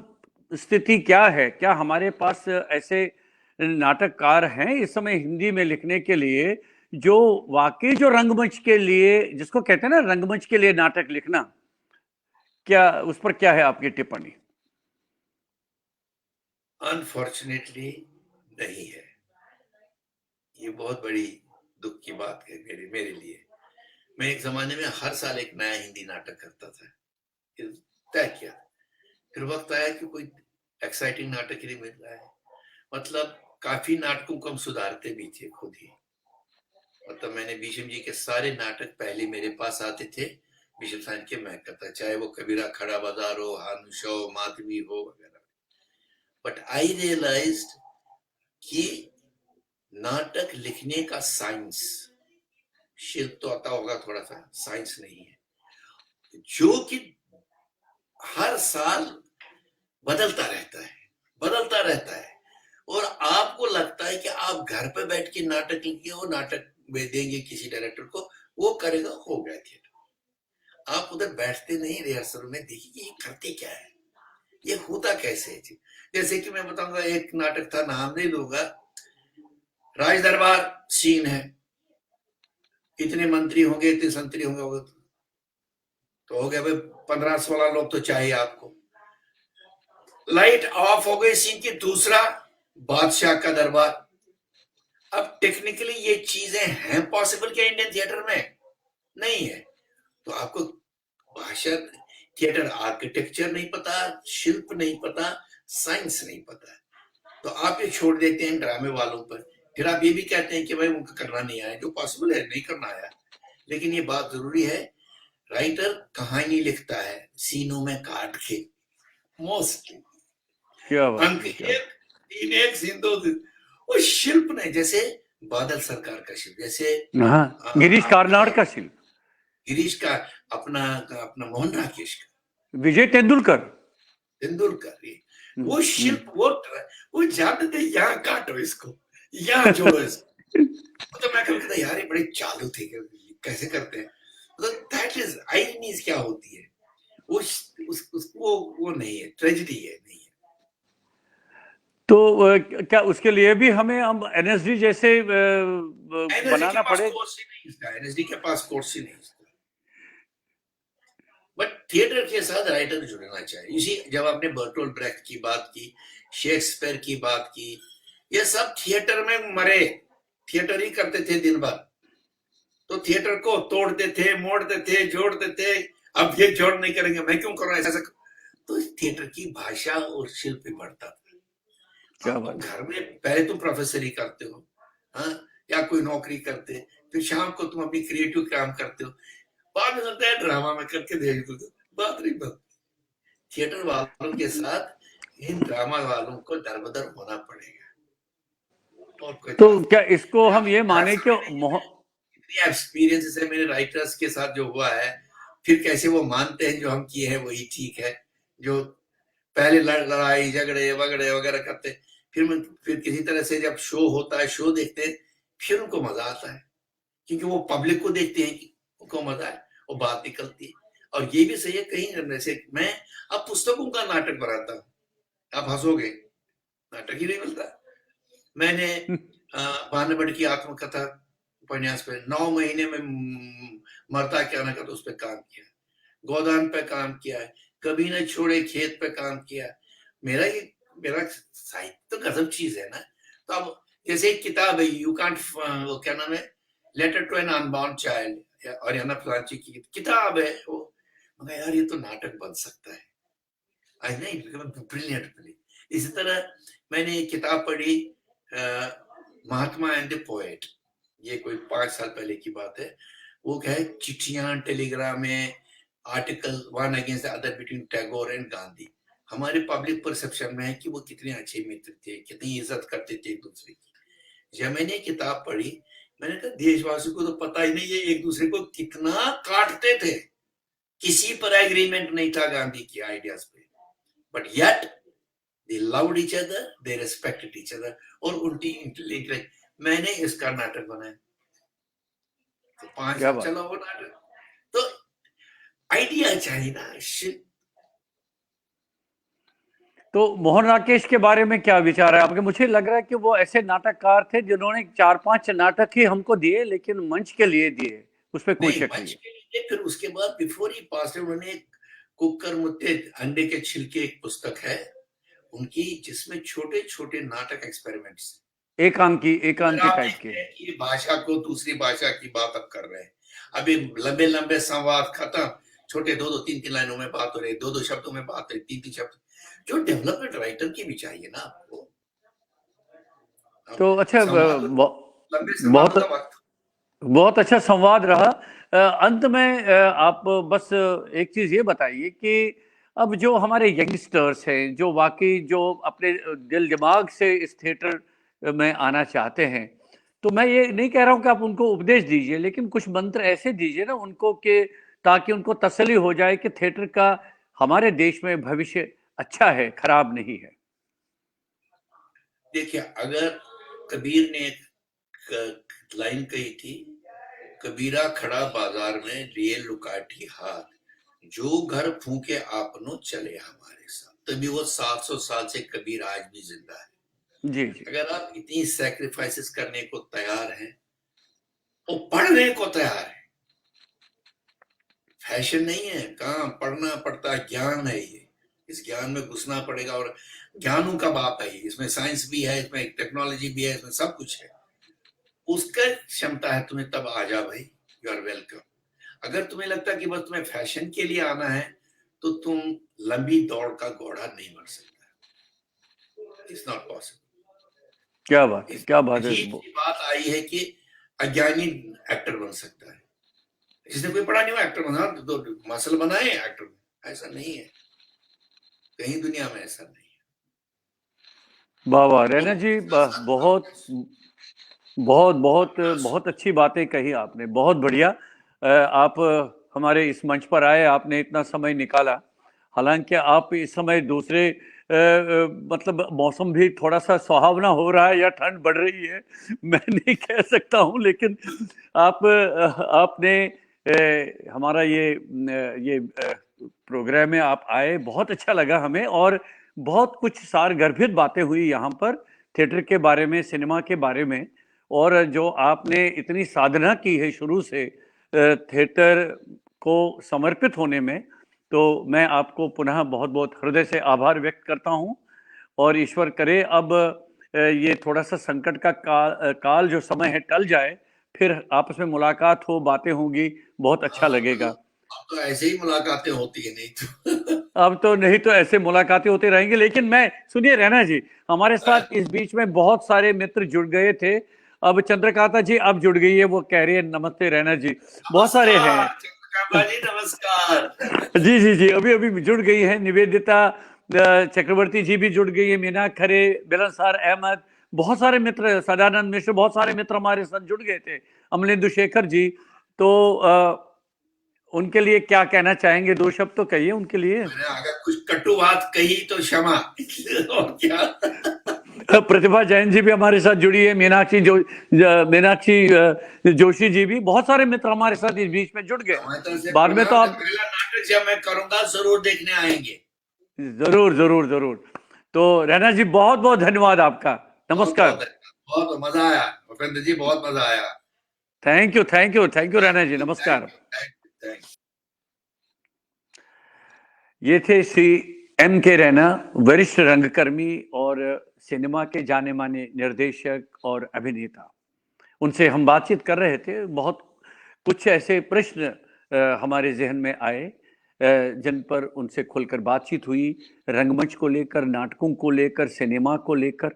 स्थिति क्या है? क्या हमारे पास ऐसे नाटककार हैं इस समय हिंदी में लिखने के लिए, जो वाकई जो रंगमंच के लिए, जिसको कहते हैं ना रंगमंच के लिए नाटक लिखना, क्या उस पर क्या है आपकी टिप्पणी? अनफॉर्चुनेटली नहीं है। ये बहुत बड़ी दुख की बात है मेरे लिए। मैं एक जमाने में हर साल एक नया हिंदी नाटक करता था, तय किया, फिर वक्त आया कि कोई एक्साइटिंग नाटक ही नहीं मिल रहा है। मतलब काफी नाटकों को हम सुधारते भी थे खुद ही। मतलब मैंने भीष्म जी के सारे नाटक पहले मेरे पास आते थे, भीष्म साइन के मैं करता, चाहे वो कबीरा खड़ा बाजार हो, हानुश हो, माधवी हो वगैरह। बट आई रियलाइज्ड कि नाटक लिखने का साइंस, शिल्प तो आता होगा थोड़ा सा, साइंस नहीं है, जो कि हर साल बदलता रहता है और आपको लगता है कि आप घर पे बैठ के नाटक लिखिए, वो नाटक देंगे किसी डायरेक्टर को, वो करेगा, हो गया थिएटर। आप उधर बैठते नहीं रिहर्सल में, देखिए ये करते क्या है, ये होता कैसे है। जैसे कि मैं बताऊंगा, एक नाटक था, नाम नहीं लूंगा, राज दरबार सीन है, इतने मंत्री होंगे, इतने संतरी होंगे, तो हो गया भाई 15-16 लोग तो चाहिए आपको। लाइट ऑफ हो गई, सीन की दूसरा, बादशाह का दरबार। अब टेक्निकली ये चीजें हैं पॉसिबल क्या इंडियन थिएटर में? नहीं है। तो आपको भाषा, थिएटर आर्किटेक्चर नहीं पता, शिल्प नहीं पता, साइंस नहीं पता, तो आप ये छोड़ देते हैं ड्रामे वालों पर। फिर आप ये भी कहते हैं कि भाई उनको करना नहीं आया, जो पॉसिबल है नहीं करना आया। लेकिन ये बात जरूरी है, राइटर कहानी लिखता है सीनों में काट के, मोस्टली क्या बात अंक है, क्या एक, तीन एक सिंधु, वो शिल्प ने, जैसे बादल सरकार का शिल्प, जैसे बात। हाँ, गिरीश आपके कार्नाड का शिल्प, गिरीश का, अपना अपना मोहन राकेश का, विजय तेंदुलकर। तेंदुलकर, ये हम्म, वो हम्म। शिल्प, वो जानते थे यहाँ काटो इसको, यहाँ जोड़ो इसको। तो मैं कभी कहता यार ये बड़े चालू थे, कैसे करते हैं, मतलब दैट इज आइरनीज क्या होती है, वो नहीं है, ट्रेजेडी है, नहीं है। तो क्या उसके लिए भी हमें हम एनएसडी जैसे एनएसडी के बनाना पास पड़ेगा? कोर्स ही नहीं इसका, एनएसडी के पास कोर्स ही नहीं इसका। बट थिएटर के साथ राइटर जुड़ना चाहिए। इसी, जब आपने बर्टोल्ट ब्रेख्ट की बात की, शेक्सपियर की बात की, ये सब थिएटर में मरे, थिएटर ही करते थे दिन भर, तो थिएटर को तोड़ते थे, मोड़ते थे, जोड़ते थे। अब ये जोड़ नहीं करेंगे, मैं क्यों कर रहा हूं ऐसा, तो थिएटर की भाषा और शिल्प भी बढ़ता था। क्या अब तुम बात है। घर में पहले तुम प्रोफेसरी करते हो, हाँ, या कोई नौकरी करते, फिर शाम को तुम अपनी क्रिएटिव काम करते हो, बाद में लगता है ड्रामा में करके देख दो, बात नहीं बनती। थिएटर वालों के साथ इन ड्रामा वालों को दरबदर होना पड़ेगा, और कोई तो रास्ता क्या नहीं। इसको हम ये हर माने कि समय नहीं है, इतनी एक्सपीरियंस है मेरे राइटर्स के साथ जो हुआ है, फिर कैसे वो मानते हैं जो हम किए हैं वही ठीक है, जो पहले लड़ाई झगड़े वगड़े वगैरह करते, फिर किसी तरह से जब शो होता है, शो देखते हैं, फिर उनको मजा आता है, क्योंकि वो पब्लिक को देखते हैं कि उनको मजा है, वो बात निकलती है। और ये भी सही है, कहीं जैसे मैं अब पुस्तकों का नाटक बनाता हूँ, आप हंसोगे, नाटक ही नहीं मिलता। मैंने बानबड़ की आत्मकथा उपन्यास पे 9 महीने में मरता क्या ना कर उस पर काम किया, गोदान पे काम किया है, कभी न छोड़े खेत पे काम किया। मेरा साहित्य तो गजब चीज है ना। तो अब जैसे एक किताब है, यू कांट, वो क्या नाम है, letter to an unborn child, और याना फ्लांची की किताब है वो, मगर यार ये तो नाटक बन सकता है, आई नहीं, ब्रिलियंट। इसी तरह मैंने एक किताब पढ़ी, महात्मा एंड द पोएट, ये कोई 5 साल पहले की बात है। वो क्या है, चिट्ठियां, टेलीग्राम में, article one against the other between Tagore and Gandhi. हमारे पब्लिक परसेप्शन में है कि वो कितने अच्छे मित्र थे, कितनी इज्जत करते थे एक दूसरे की। जब मैंने किताब पढ़ी, मैंने कहा देशवासियों को तो पता ही नहीं ये एक दूसरे को कितना काटते थे, किसी पर एग्रीमेंट नहीं था गांधी के आइडियाज पे, but yet they loved each other, they respected each other, और उल्टी इंटेलेक्ट। मैंने इसका नाटक बनाया, तो 5 क्या साल बात। चला वो नाटक। तो आइडिया चाहिए ना, तो मोहन राकेश के बारे में क्या विचार है आपके? मुझे लग रहा है कि वो ऐसे नाटककार थे जिन्होंने 4-5 नाटक ही हमको दिए, लेकिन मंच के लिए दिए, उस पर कोई नहीं शक नहीं मंच है। के लिए। फिर उसके बाद बिफोर ही पास उन्होंने एक कुकर मुत्ते अंडे के छिलके एक पुस्तक है उनकी, जिसमें छोटे छोटे नाटक एक्सपेरिमेंट्स। एकांकी आप टाइप के। देखते हैं कि भाषा को दूसरी भाषा की बात अब कर रहे हैं, अभी लंबे लंबे संवाद खत्म, छोटे 2-2 3-3 लाइनों में बात हो रही है, 2-2 शब्दों में बात हो रही, 3-3 शब्द, जो डेवलपमेंट राइटर की भी चाहिए ना आपको। अब तो अच्छा, संवाद, लंबे संवादों का बहुत वक्त। बहुत अच्छा संवाद रहा। अंत में आप बस एक चीज ये बताइए कि अब जो हमारे यंगस्टर्स हैं, जो वाकई जो अपने दिल दिमाग से इस थिएटर में आना चाहते हैं, तो मैं ये नहीं कह रहा हूं कि आप उनको उपदेश दीजिए, लेकिन कुछ मंत्र ऐसे दीजिए ना उनको कि ताकि उनको तसल्ली हो जाए कि थिएटर का हमारे देश में भविष्य अच्छा है, खराब नहीं है। देखिए, अगर कबीर ने एक लाइन कही थी, कबीरा खड़ा बाजार में लिए लुकाठी हाथ, जो घर फूके आपनो चले हमारे साथ। तभी वो 700 साल से कबीर आज भी जिंदा है। जी जी। अगर आप इतनी सैक्रिफाइसेस करने को तैयार हैं, वो पढ़ने को तैयार है, फैशन नहीं है, कहाँ पढ़ना पड़ता है, ज्ञान है ये, इस ज्ञान में घुसना पड़ेगा, और ज्ञानों का बाप है, इसमें साइंस भी है, इसमें टेक्नोलॉजी भी है, इसमें सब कुछ है। उसका क्षमता है तुम्हें, तब आ जा भाई, यू आर वेलकम। अगर तुम्हें लगता है कि बस तुम्हें फैशन के लिए आना है, तो तुम लंबी दौड़ का घोड़ा नहीं बन सकता, इट्स नॉट पॉसिबल। क्या बात है, इस क्या बात है। अजीब सी बात आई है कि अज्ञानी एक्टर बन सकता है, जिसने कोई पढ़ा नहीं हुआ एक्टर बना, तो मसल बनाए एक्टर, ऐसा नहीं है। कहीं दुनिया में ऐसा नहीं है। वाह वाह रैना लोग जी, अपना साथ काम बहुत कैसे बहुत बहुत अपना बहुत अच्छी बातें कही आपने, बहुत बढ़िया। आप हमारे इस मंच पर आए, आपने इतना समय निकाला। हालांकि आप इस समय दूसरे मतलब मौसम भी थोड़ा सा सुहावना हो रहा है या ठंड बढ़ रही है, मैं नहीं कह सकता हूं, लेकिन आपने हमारा ये प्रोग्राम में आप आए, बहुत अच्छा लगा हमें। और बहुत कुछ सारगर्भित बातें हुई यहाँ पर, थिएटर के बारे में, सिनेमा के बारे में। और जो आपने इतनी साधना की है शुरू से थिएटर को समर्पित होने में, तो मैं आपको पुनः बहुत बहुत हृदय से आभार व्यक्त करता हूं। और ईश्वर करे अब ये थोड़ा सा संकट का काल जो समय है टल जाए, फिर आपस में मुलाकात हो, बातें होंगी, बहुत अच्छा हाँ, लगेगा। अब तो ऐसे ही मुलाकातें होती है, नहीं तो अब तो नहीं तो ऐसे मुलाकातें होती रहेंगी। लेकिन मैं, सुनिए रैना जी, हमारे साथ इस बीच में बहुत सारे मित्र जुड़ गए थे। अब चंद्रकांता जी अब जुड़ गई है, वो कह रही है नमस्ते रैना जी, बहुत सारे हैं। नमस्कार चंद्रकांता जी, नमस्कार। जी जी जी, अभी अभी जुड़ गई है निवेदिता चक्रवर्ती जी भी जुड़ गई है, मीना खरे, मिलनसार अहमद, बहुत सारे मित्र, सदानंद मिश्र, बहुत सारे मित्र हमारे साथ जुड़ गए थे, अमलेंदु शेखर जी। तो उनके लिए क्या कहना चाहेंगे? दो शब्द तो कहिए उनके लिए। मैंने अगर कुछ कटु बात कही तो क्षमा। और क्या। प्रतिभा जैन जी भी हमारे साथ जुड़ी है, मीनाक्षी जोशी जी भी, बहुत सारे मित्र हमारे साथ इस बीच में जुड़ गए। टमाटर से बाद में तो प्रणाम, जब आप पहला नाटक जब मैं करूंगा जरूर देखने आएंगे। जरूर जरूर जरूर। तो रैना जी बहुत बहुत धन्यवाद आपका, बहुत बहुत नमस्कार। बहुत मजा आया उपेंद्र जी, बहुत मजा आया। Thank you thank you thank you Raina thank जी, यू, नमस्कार। Thank you, thank you, thank you. ये थे श्री एम के रैना, वरिष्ठ रंगकर्मी और सिनेमा के जाने माने निर्देशक और अभिनेता। उनसे हम बातचीत कर रहे थे, बहुत कुछ ऐसे प्रश्न हमारे जहन में आए जिन पर उनसे खुलकर बातचीत हुई, रंगमंच को लेकर, नाटकों को लेकर, सिनेमा को लेकर।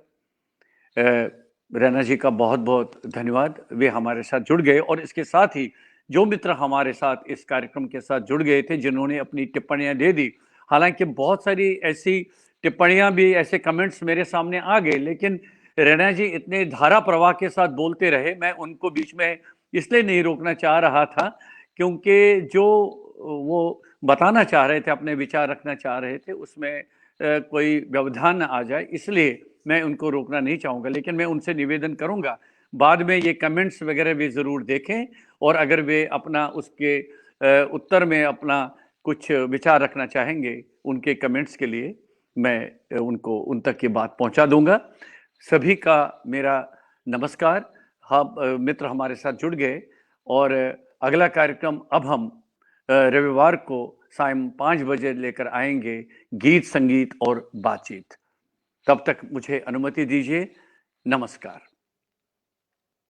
रैना जी का बहुत बहुत धन्यवाद, वे हमारे साथ जुड़ गए। और इसके साथ ही जो मित्र हमारे साथ इस कार्यक्रम के साथ जुड़ गए थे, जिन्होंने अपनी टिप्पणियां दे दी, हालांकि बहुत सारी ऐसी टिप्पणियां भी, ऐसे कमेंट्स मेरे सामने आ गए, लेकिन रैना जी इतने धारा प्रवाह के साथ बोलते रहे, मैं उनको बीच में इसलिए नहीं रोकना चाह रहा था क्योंकि जो वो बताना चाह रहे थे, अपने विचार रखना चाह रहे थे, उसमें कोई व्यवधान न आ जाए, इसलिए मैं उनको रोकना नहीं चाहूँगा। लेकिन मैं उनसे निवेदन करूँगा, बाद में ये कमेंट्स वगैरह भी ज़रूर देखें, और अगर वे अपना उसके उत्तर में अपना कुछ विचार रखना चाहेंगे उनके कमेंट्स के लिए, मैं उनको उन तक ये बात पहुंचा दूंगा। सभी का मेरा नमस्कार। हम मित्र हमारे साथ जुड़ गए, और अगला कार्यक्रम अब हम रविवार को सायं 5 बजे लेकर आएंगे, गीत संगीत और बातचीत। तब तक मुझे अनुमति दीजिए, नमस्कार।